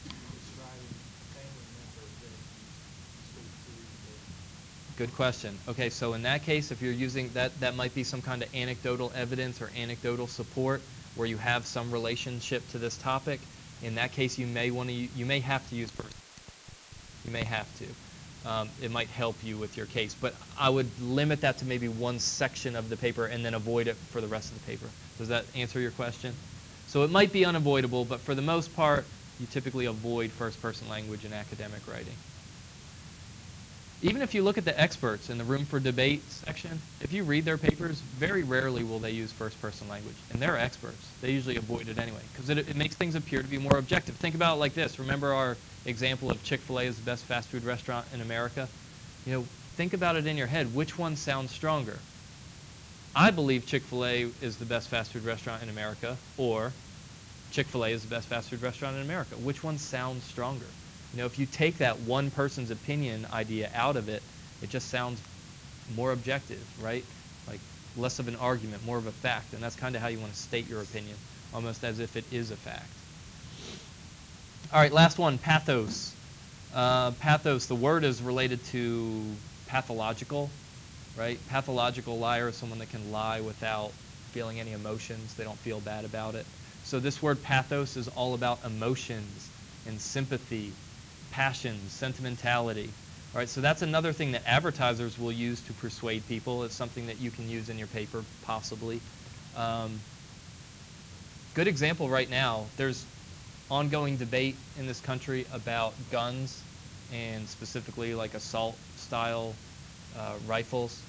[SPEAKER 2] you're describing a family member that you speak to that
[SPEAKER 1] Good question. Okay, so in that case, if you're using that might be some kind of anecdotal evidence or anecdotal support where you have some relationship to this topic. In that case, you may have to use person. You may have to. It might help you with your case, but I would limit that to maybe one section of the paper and then avoid it for the rest of the paper. Does that answer your question? So it might be unavoidable, but for the most part, you typically avoid first-person language in academic writing. Even if you look at the experts in the room for debate section, if you read their papers, very rarely will they use first-person language. And they're experts. They usually avoid it anyway because it makes things appear to be more objective. Think about it like this. Remember our example of Chick-fil-A as the best fast food restaurant in America? You know, think about it in your head. Which one sounds stronger? I believe Chick-fil-A is the best fast food restaurant in America, or Chick-fil-A is the best fast food restaurant in America. Which one sounds stronger? You know, if you take that one person's opinion idea out of it, it just sounds more objective, right? Like less of an argument, more of a fact. And that's kind of how you want to state your opinion, almost as if it is a fact. All right, last one, pathos. Pathos, the word is related to pathological, right? Pathological liar is someone that can lie without feeling any emotions. They don't feel bad about it. So this word pathos is all about emotions and sympathy, passions, sentimentality. All right, so that's another thing that advertisers will use to persuade people. It's something that you can use in your paper, possibly. Good example right now, there's ongoing debate in this country about guns and specifically like assault-style rifles.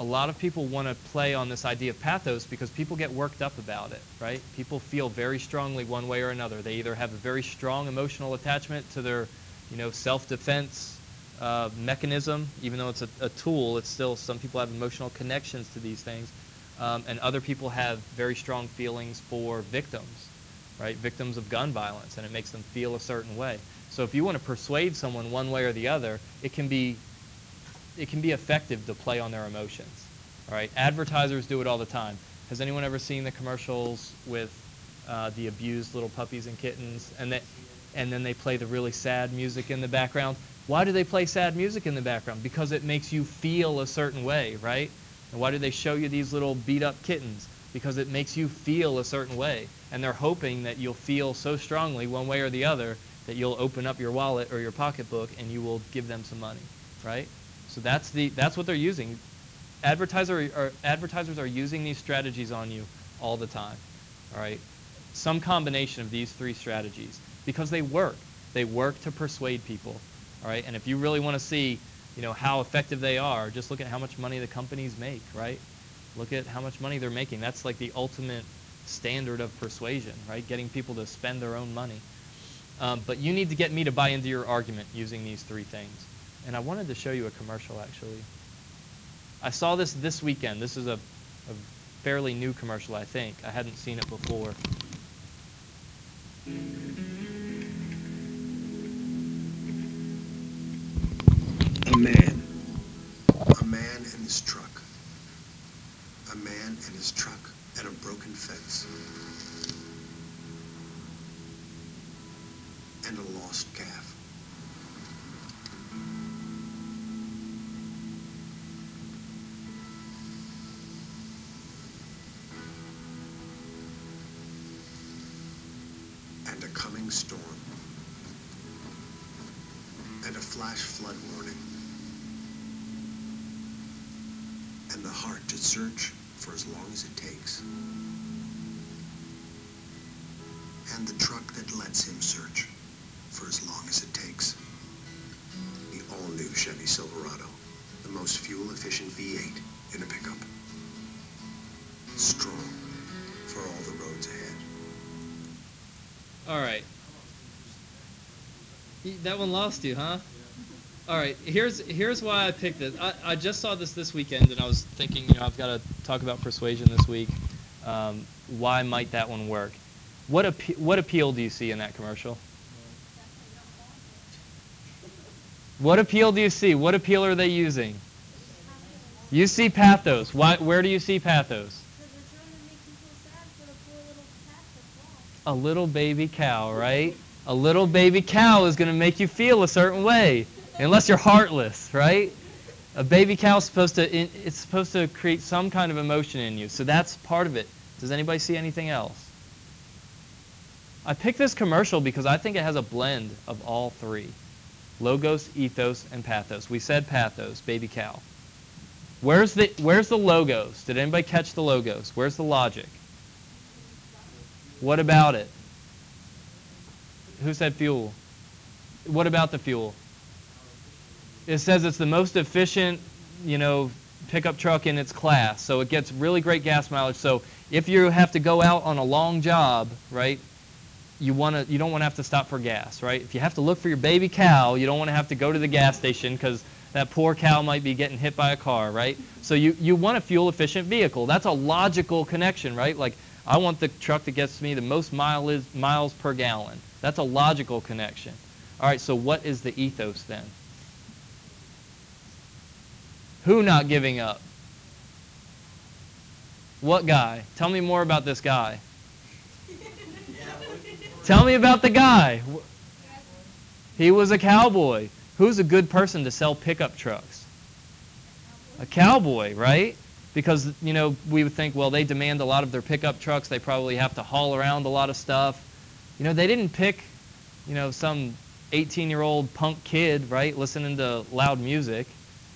[SPEAKER 1] A lot of people want to play on this idea of pathos because people get worked up about it, right? People feel very strongly one way or another. They either have a very strong emotional attachment to their, self-defense mechanism. Even though it's a tool, it's still, some people have emotional connections to these things. And other people have very strong feelings for victims, right? Victims of gun violence, and it makes them feel a certain way. So if you want to persuade someone one way or the other, it can be effective to play on their emotions. All right, advertisers do it all the time. Has anyone ever seen the commercials with the abused little puppies and kittens, and then they play the really sad music in the background? Why do they play sad music in the background? Because it makes you feel a certain way, right? And why do they show you these little beat-up kittens? Because it makes you feel a certain way, and they're hoping that you'll feel so strongly one way or the other that you'll open up your wallet or your pocketbook and you will give them some money, right? So that's what they're using. Advertisers are using these strategies on you all the time. All right, some combination of these three strategies because they work. They work to persuade people. All right, and if you really want to see, how effective they are, just look at how much money the companies make. Right, look at how much money they're making. That's like the ultimate standard of persuasion. Right, getting people to spend their own money. But you need to get me to buy into your argument using these three things. And I wanted to show you a commercial, actually. I saw this weekend. This is a fairly new commercial, I think. I hadn't seen it before.
[SPEAKER 3] A man and his truck. A man and his truck and a broken fence. And a lost calf. And a coming storm. And a flash flood warning. And the heart to search for as long as it takes. And the truck that lets him search for as long as it takes. The all-new Chevy Silverado, the most fuel-efficient V8 in a pickup. Strong for all the roads ahead.
[SPEAKER 1] All right. That one lost you, huh? All right, here's why I picked this. I just saw this weekend, and I was thinking, you know, I've got to talk about persuasion this week. Why might that one work? What appeal do you see in that commercial? What appeal do you see? What appeal are they using? You see pathos. Where do you see pathos? A little baby cow, right? A little baby cow is going to make you feel a certain way, unless you're heartless, right? A baby cow is it's supposed to create some kind of emotion in you. So that's part of it. Does anybody see anything else? I picked this commercial because I think it has a blend of all three. Logos, ethos, and pathos. We said pathos, baby cow. Where's the logos? Did anybody catch the logos? Where's the logic? What about it? Who said fuel? What about the fuel? It says it's the most efficient, you know, pickup truck in its class. So it gets really great gas mileage. So if you have to go out on a long job, right, you don't want to have to stop for gas, right? If you have to look for your baby cow, you don't want to have to go to the gas station because that poor cow might be getting hit by a car, right? So you want a fuel-efficient vehicle. That's a logical connection, right? Like, I want the truck that gets me the most miles per gallon. That's a logical connection. All right, so what is the ethos then? Who not giving up? What guy? Tell me more about this guy. Tell me about the guy. He was a cowboy. Who's a good person to sell pickup trucks? A cowboy, right? Because, you know, we would think, well, they demand a lot of their pickup trucks. They probably have to haul around a lot of stuff. You know, they didn't pick, you know, some 18-year-old punk kid, right, listening to loud music,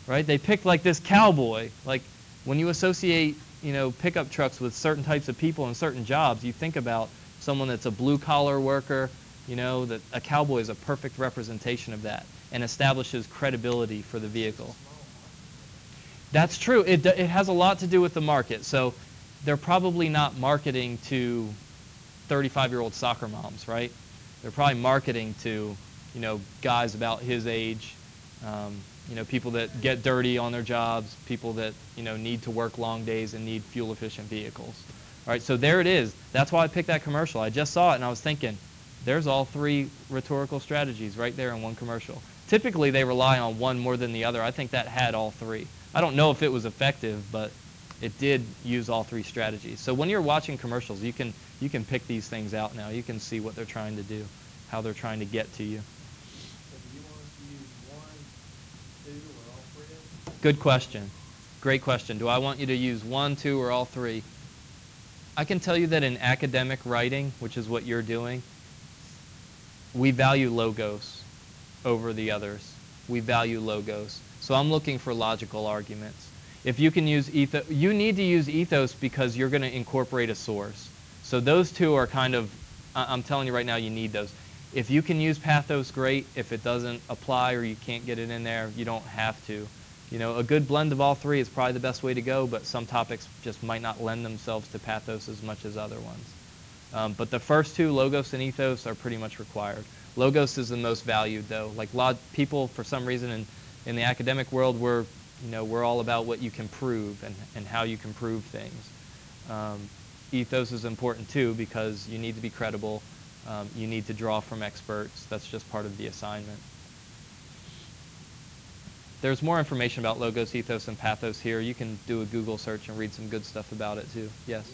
[SPEAKER 1] right? They picked like this cowboy. Like, when you associate, you know, pickup trucks with certain types of people and certain jobs, you think about someone that's a blue-collar worker, you know, that a cowboy is a perfect representation of that and establishes credibility for the vehicle. That's true. It has a lot to do with the market. So they're probably not marketing to 35-year-old soccer moms, right? They're probably marketing to, you know, guys about his age, you know, people that get dirty on their jobs, people that, you know, need to work long days and need fuel-efficient vehicles. All right, so there it is. That's why I picked that commercial. I just saw it and I was thinking, there's all three rhetorical strategies right there in one commercial. Typically, they rely on one more than the other. I think that had all three. I don't know if it was effective, but it did use all three strategies. So when you're watching commercials, you can pick these things out now. You can see what they're trying to do, how they're trying to get to you.
[SPEAKER 2] So do you want us to use 1, 2, or all 3 of them?
[SPEAKER 1] Good question. Great question. Do I want you to use 1, 2, or all 3? I can tell you that in academic writing, which is what you're doing, we value logos over the others. We value logos. So I'm looking for logical arguments. If you can use ethos, you need to use ethos because you're going to incorporate a source. So those two are kind of, I'm telling you right now, you need those. If you can use pathos, great. If it doesn't apply or you can't get it in there, you don't have to. You know, a good blend of all three is probably the best way to go, but some topics just might not lend themselves to pathos as much as other ones. But the first two, logos and ethos, are pretty much required. Logos is the most valued, though. Like, people, for some reason, in the academic world, we're all about what you can prove and how you can prove things. Ethos is important, too, because you need to be credible. You need to draw from experts. That's just part of the assignment. There's more information about logos, ethos, and pathos here. You can do a Google search and read some good stuff about it, too. Yes?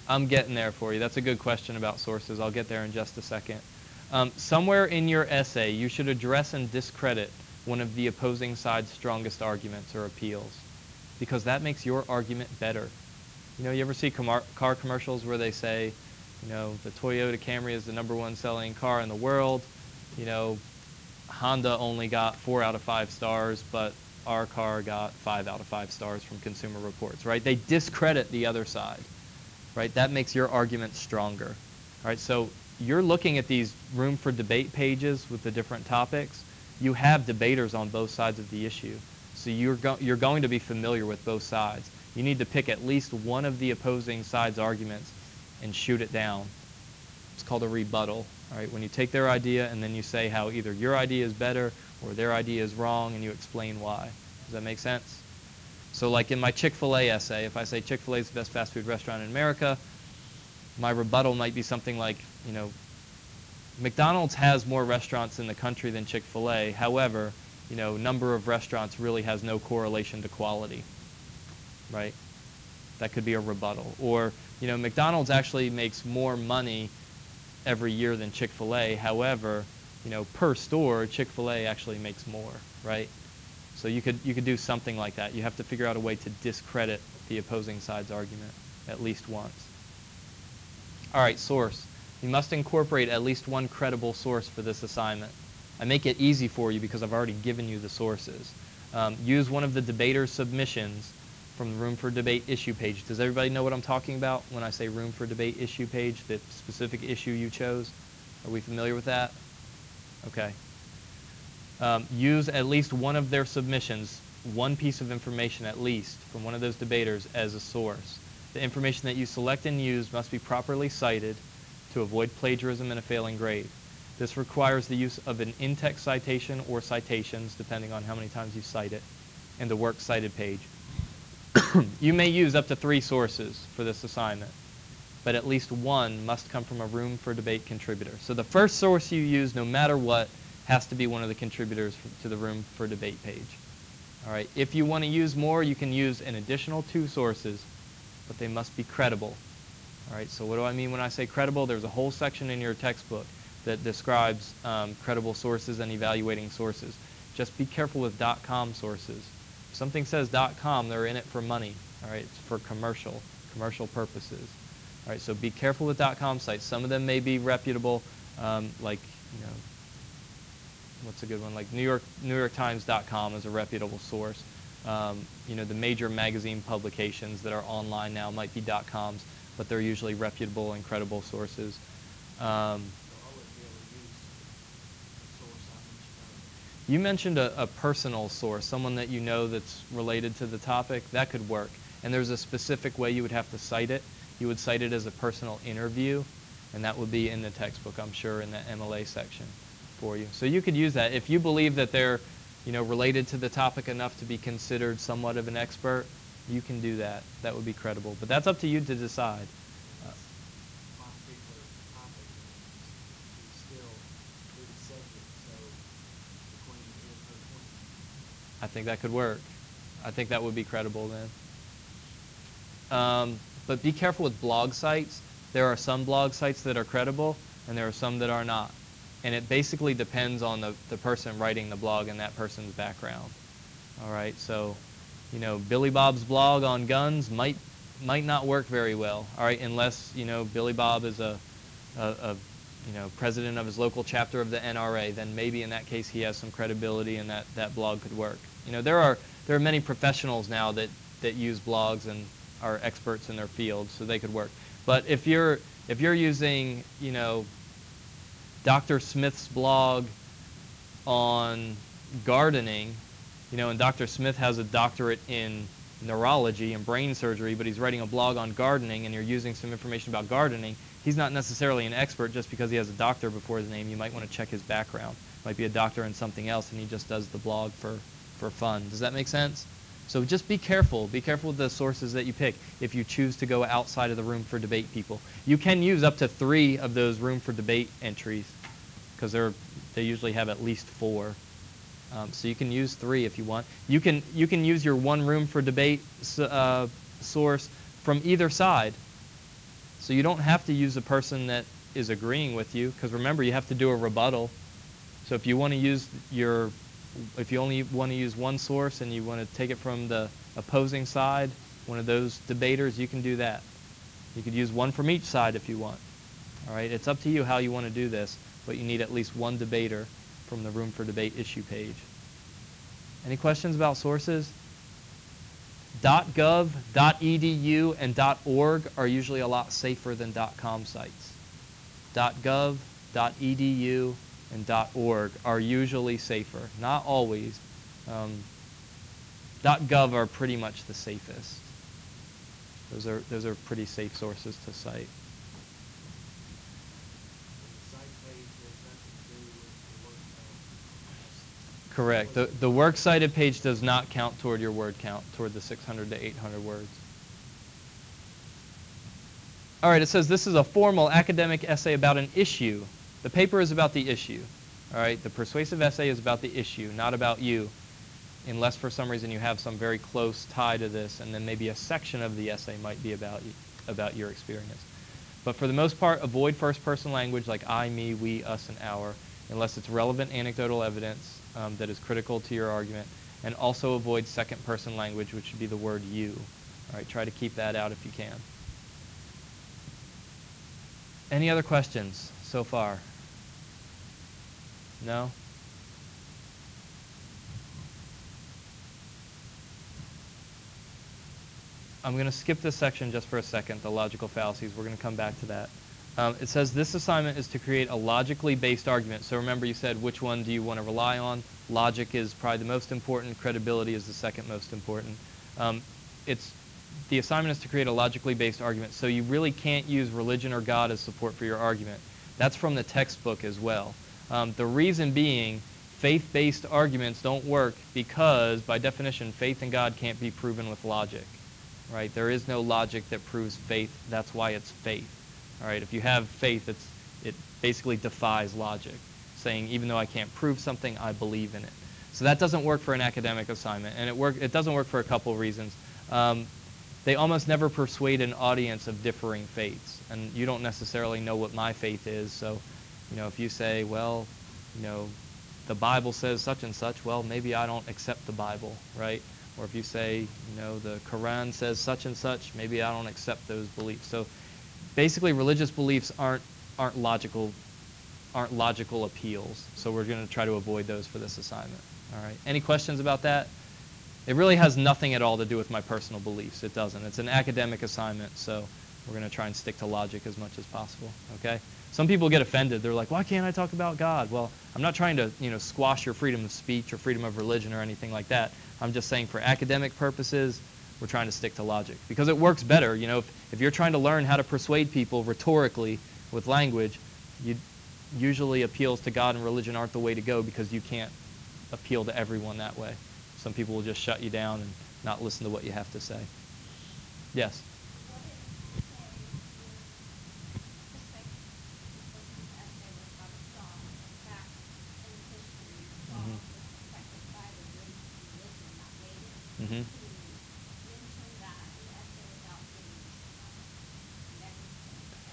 [SPEAKER 1] I'm getting there for you. That's a good question about sources. I'll get there in just a second. Somewhere in your essay, you should address and discredit one of the opposing side's strongest arguments or appeals, because that makes your argument better. You know, you ever see car commercials where they say, you know, the Toyota Camry is the #1 selling car in the world. You know, Honda only got 4 out of 5 stars, but our car got 5 out of 5 stars from Consumer Reports, right? They discredit the other side, right? That makes your argument stronger. All right, so you're looking at these room for debate pages with the different topics. You have debaters on both sides of the issue. So you're going to be familiar with both sides. You need to pick at least one of the opposing side's arguments and shoot it down. It's called a rebuttal. All right, when you take their idea and then you say how either your idea is better or their idea is wrong, and you explain why. Does that make sense? So like in my Chick-fil-A essay, if I say Chick-fil-A is the best fast food restaurant in America, my rebuttal might be something like, McDonald's has more restaurants in the country than Chick-fil-A. However, number of restaurants really has no correlation to quality, right? That could be a rebuttal. Or, McDonald's actually makes more money every year than Chick-fil-A. However, per store, Chick-fil-A actually makes more, right? So you could do something like that. You have to figure out a way to discredit the opposing side's argument at least once. All right, source. You must incorporate at least one credible source for this assignment. I make it easy for you because I've already given you the sources. Use one of the debater's submissions from the Room for Debate issue page. Does everybody know what I'm talking about when I say Room for Debate issue page, the specific issue you chose? Are we familiar with that? Okay. Use at least one of their submissions, one piece of information at least from one of those debaters as a source. The information that you select and use must be properly cited to avoid plagiarism and a failing grade. This requires the use of an in-text citation or citations, depending on how many times you cite it, and the works cited page. You may use up to 3 sources for this assignment, but at least one must come from a Room for Debate contributor. So the first source you use, no matter what, has to be one of the contributors to the Room for Debate page. All right. If you want to use more, you can use an additional 2 sources, but they must be credible. All right. So what do I mean when I say credible? There's a whole section in your textbook that describes credible sources and evaluating sources. Just be careful with .com sources. If something says .com, they're in it for money. All right. It's for commercial purposes. All right. So be careful with .com sites. Some of them may be reputable, what's a good one? Like NewYorkTimes.com is a reputable source. The major magazine publications that are online now might be .coms, but they're usually reputable and credible sources. You mentioned a personal source, someone that you know that's related to the topic. That could work. And there's a specific way you would have to cite it. You would cite it as a personal interview, and that would be in the textbook, I'm sure, in the MLA section for you. So you could use that. If you believe that they're related to the topic enough to be considered somewhat of an expert, you can do that. That would be credible. But that's up to you to decide.
[SPEAKER 2] My particular topic is still pretty subject, so the queen is her queen.
[SPEAKER 1] I think that could work. I think that would be credible then. But be careful with blog sites. There are some blog sites that are credible, and there are some that are not. And it basically depends on the person writing the blog and that person's background. All right, so, Billy Bob's blog on guns might not work very well. All right, unless Billy Bob is a president of his local chapter of the NRA, then maybe in that case he has some credibility and that blog could work. There are many professionals now that use blogs and are experts in their field, so they could work. But if you're using Dr. Smith's blog on gardening, and Dr. Smith has a doctorate in neurology and brain surgery, but he's writing a blog on gardening, and you're using some information about gardening, he's not necessarily an expert just because he has a doctor before his name. You might want to check his background. Might be a doctor in something else, and he just does the blog for fun. Does that make sense? So just be careful. Be careful with the sources that you pick if you choose to go outside of the Room for Debate people. You can use up to 3 of those Room for Debate entries because they usually have at least 4. So you can use 3 if you want. You can use your one Room for Debate source from either side. So you don't have to use a person that is agreeing with you, because remember, you have to do a rebuttal. So if you want to use if you only want to use one source and you want to take it from the opposing side, one of those debaters, you can do that. You could use one from each side if you want. All right, it's up to you how you want to do this, but you need at least one debater from the Room for Debate issue page. Any questions about sources? .gov, .edu, and .org are usually a lot safer than .com sites. .gov, .edu, and .org are usually safer. Not always. .gov are pretty much the safest. Those are pretty safe sources to cite.
[SPEAKER 2] The site page
[SPEAKER 1] Correct. The works cited page does not count toward your word count, toward the 600 to 800 words. All right, it says this is a formal academic essay about an issue. The paper is about the issue. All right, the persuasive essay is about the issue, not about you, unless for some reason you have some very close tie to this, and then maybe a section of the essay might be about you, about your experience. But for the most part, avoid first-person language like I, me, we, us, and our, unless it's relevant anecdotal evidence that is critical to your argument, and also avoid second-person language, which would be the word you. All right, try to keep that out if you can. Any other questions so far? No? I'm going to skip this section just for a second, the logical fallacies. We're going to come back to that. It says this assignment is to create a logically based argument. So remember you said which one do you want to rely on? Logic is probably the most important. Credibility is the second most important. The assignment is to create a logically based argument. So you really can't use religion or God as support for your argument. That's from the textbook as well. The reason being, faith-based arguments don't work because, by definition, faith in God can't be proven with logic. Right? There is no logic that proves faith. That's why it's faith. All right? If you have faith, it basically defies logic, saying even though I can't prove something, I believe in it. So that doesn't work for an academic assignment, and it doesn't work for a couple reasons. They almost never persuade an audience of differing faiths, and you don't necessarily know what my faith is. So, if you say, well, the Bible says such and such, well, maybe I don't accept the Bible, right? Or if you say, the Quran says such and such, maybe I don't accept those beliefs. So basically religious beliefs aren't logical appeals. So we're going to try to avoid those for this assignment. All right. Any questions about that? It really has nothing at all to do with my personal beliefs. It doesn't. It's an academic assignment, so we're going to try and stick to logic as much as possible. Okay? Some people get offended. They're like, why can't I talk about God? Well, I'm not trying to, squash your freedom of speech or freedom of religion or anything like that. I'm just saying for academic purposes, we're trying to stick to logic because it works better. If you're trying to learn how to persuade people rhetorically with language, usually appeals to God and religion aren't the way to go because you can't appeal to everyone that way. Some people will just shut you down and not listen to what you have to say. Yes? Mm-hmm.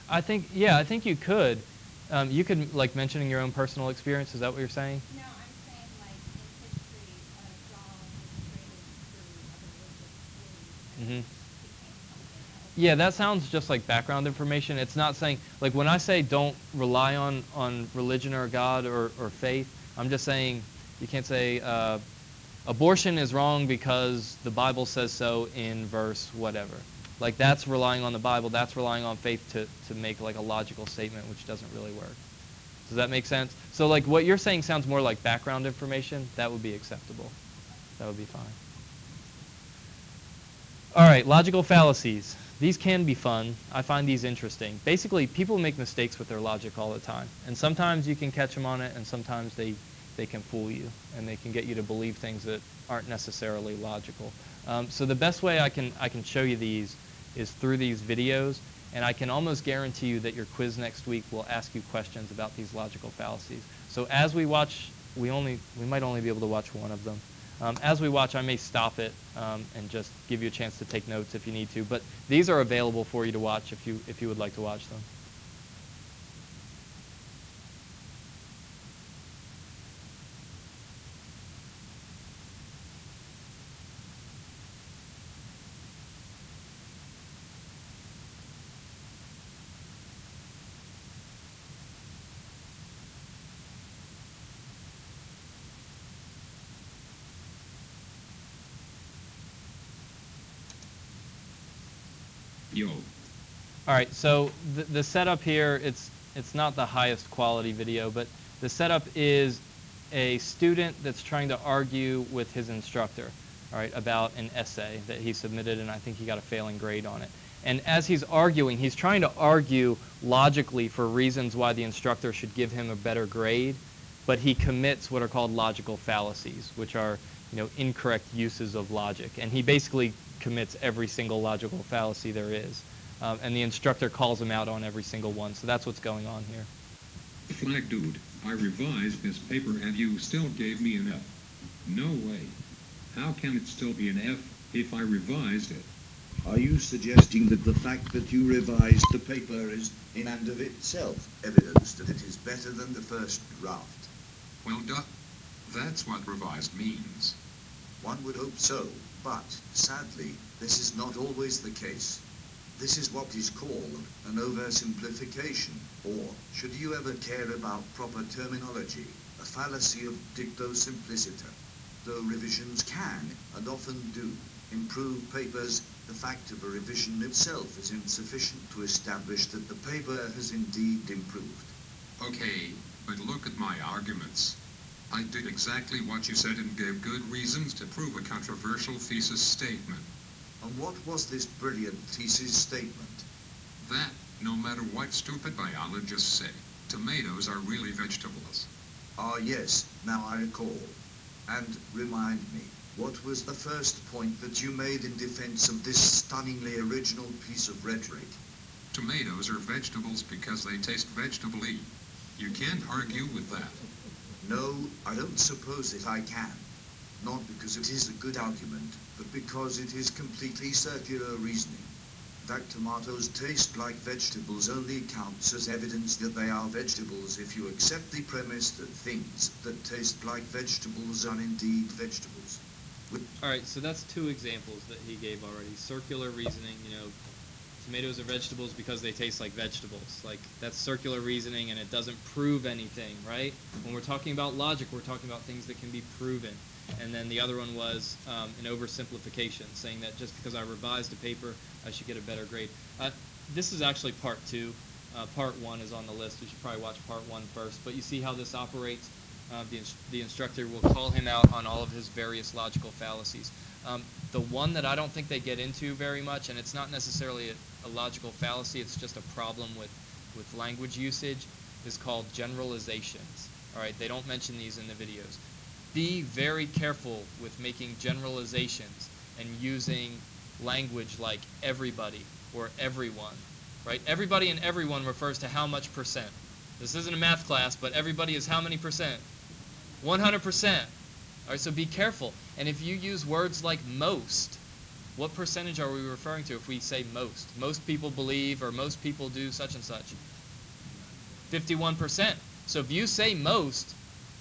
[SPEAKER 1] I think you could. You could, like, mentioning your own personal experience. Is that what you're saying?
[SPEAKER 4] No, I'm saying, like, in history, John was traded through other religious beliefs and became something else.
[SPEAKER 1] Yeah, that sounds just like background information. It's not saying, like, when I say don't rely on religion or God or faith, I'm just saying you can't say abortion is wrong because the Bible says so in verse whatever. Like, that's relying on the Bible. That's relying on faith to make, like, a logical statement, which doesn't really work. Does that make sense? So, like, what you're saying sounds more like background information. That would be acceptable. That would be fine. All right, logical fallacies. These can be fun. I find these interesting. Basically, people make mistakes with their logic all the time. And sometimes you can catch them on it, and sometimes they can fool you, and they can get you to believe things that aren't necessarily logical. So the best way I can show you these is through these videos, and I can almost guarantee you that your quiz next week will ask you questions about these logical fallacies. So as we watch, we might only be able to watch one of them. As we watch, I may stop it and just give you a chance to take notes if you need to. But these are available for you to watch if you would like to watch them.
[SPEAKER 5] Yo.
[SPEAKER 1] All right, so the setup here, it's not the highest quality video, but the setup is a student that's trying to argue with his instructor, all right, about an essay that he submitted, and I think he got a failing grade on it. And as he's arguing, he's trying to argue logically for reasons why the instructor should give him a better grade, but he commits what are called logical fallacies, which are, incorrect uses of logic. And he basically commits every single logical fallacy there is. And the instructor calls him out on every single one. So that's what's going on here.
[SPEAKER 5] Flag dude, I revised this paper and you still gave me an F. No way. How can it still be an F if I revised it?
[SPEAKER 6] Are you suggesting that the fact that you revised the paper is in and of itself evidence that it is better than the first draft?
[SPEAKER 7] Well, that's what revised means.
[SPEAKER 6] One would hope so, but sadly, this is not always the case. This is what is called an oversimplification, or, should you ever care about proper terminology, a fallacy of dicto simpliciter. Though revisions can, and often do, improve papers, the fact of a revision itself is insufficient to establish that the paper has indeed improved.
[SPEAKER 7] Okay, but look at my arguments. I did exactly what you said and gave good reasons to prove a controversial thesis statement.
[SPEAKER 6] And what was this brilliant thesis statement?
[SPEAKER 7] That, no matter what stupid biologists say, tomatoes are really vegetables.
[SPEAKER 6] Ah, yes, now I recall. And remind me, what was the first point that you made in defense of this stunningly original piece of rhetoric?
[SPEAKER 7] Tomatoes are vegetables because they taste vegetable-y. You can't argue with that.
[SPEAKER 6] No, I don't suppose that I can. Not because it is a good argument, but because it is completely circular reasoning. That tomatoes taste like vegetables only counts as evidence that they are vegetables if you accept the premise that things that taste like vegetables are indeed vegetables.
[SPEAKER 1] All right, so that's two examples that he gave already. Circular reasoning, tomatoes are vegetables because they taste like vegetables. Like, that's circular reasoning, and it doesn't prove anything, right? When we're talking about logic, we're talking about things that can be proven. And then the other one was an oversimplification, saying that just because I revised a paper, I should get a better grade. This is actually part 2. Part 1 is on the list. We should probably watch part 1 first. But you see how this operates? The instructor will call him out on all of his various logical fallacies. The one that I don't think they get into very much, and it's not necessarily a logical fallacy, it's just a problem with language usage, is called generalizations. All right, they don't mention these in the videos. Be very careful with making generalizations and using language like everybody or everyone, right? Everybody and everyone refers to how much percent. This isn't a math class, but everybody is how many percent? 100%. All right, so be careful. And if you use words like most, what percentage are we referring to if we say most? Most people believe, or most people do such and such. 51%. So if you say most,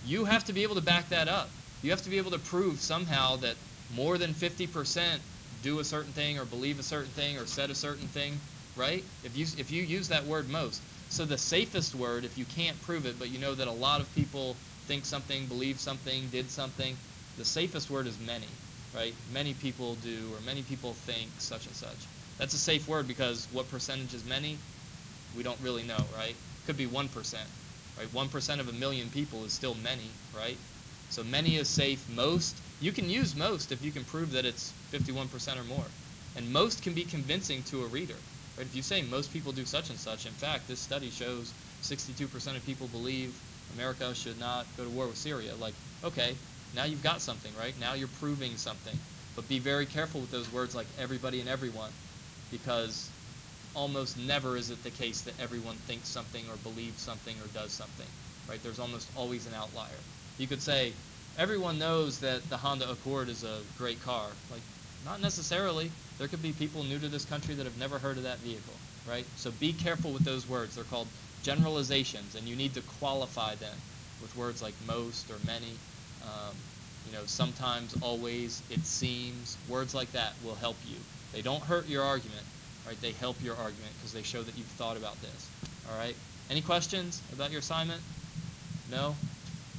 [SPEAKER 1] you have to be able to back that up. You have to be able to prove somehow that more than 50% do a certain thing or believe a certain thing or said a certain thing, right? If you use that word most. So the safest word, if you can't prove it, but you know that a lot of people think something, believe something, did something, the safest word is many, right? Many people do, or many people think such and such. That's a safe word because what percentage is many? We don't really know, right? Could be 1%, right? 1% of a million people is still many, right? So many is safe. Most, you can use most if you can prove that it's 51% or more. And most can be convincing to a reader. Right? If you say most people do such and such, in fact, this study shows 62% of people believe America should not go to war with Syria. Like, okay, now you've got something, right? Now you're proving something. But be very careful with those words like everybody and everyone, because almost never is it the case that everyone thinks something or believes something or does something, right? There's almost always an outlier. You could say, everyone knows that the Honda Accord is a great car. Like, not necessarily. There could be people new to this country that have never heard of that vehicle, right? So be careful with those words. They're called generalizations, and you need to qualify them with words like most or many. Sometimes, always, it seems. Words like that will help you. They don't hurt your argument, right? They help your argument because they show that you've thought about this, all right? Any questions about your assignment? No? All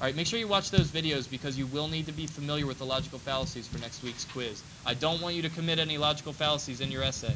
[SPEAKER 1] right, make sure you watch those videos because you will need to be familiar with the logical fallacies for next week's quiz. I don't want you to commit any logical fallacies in your essay.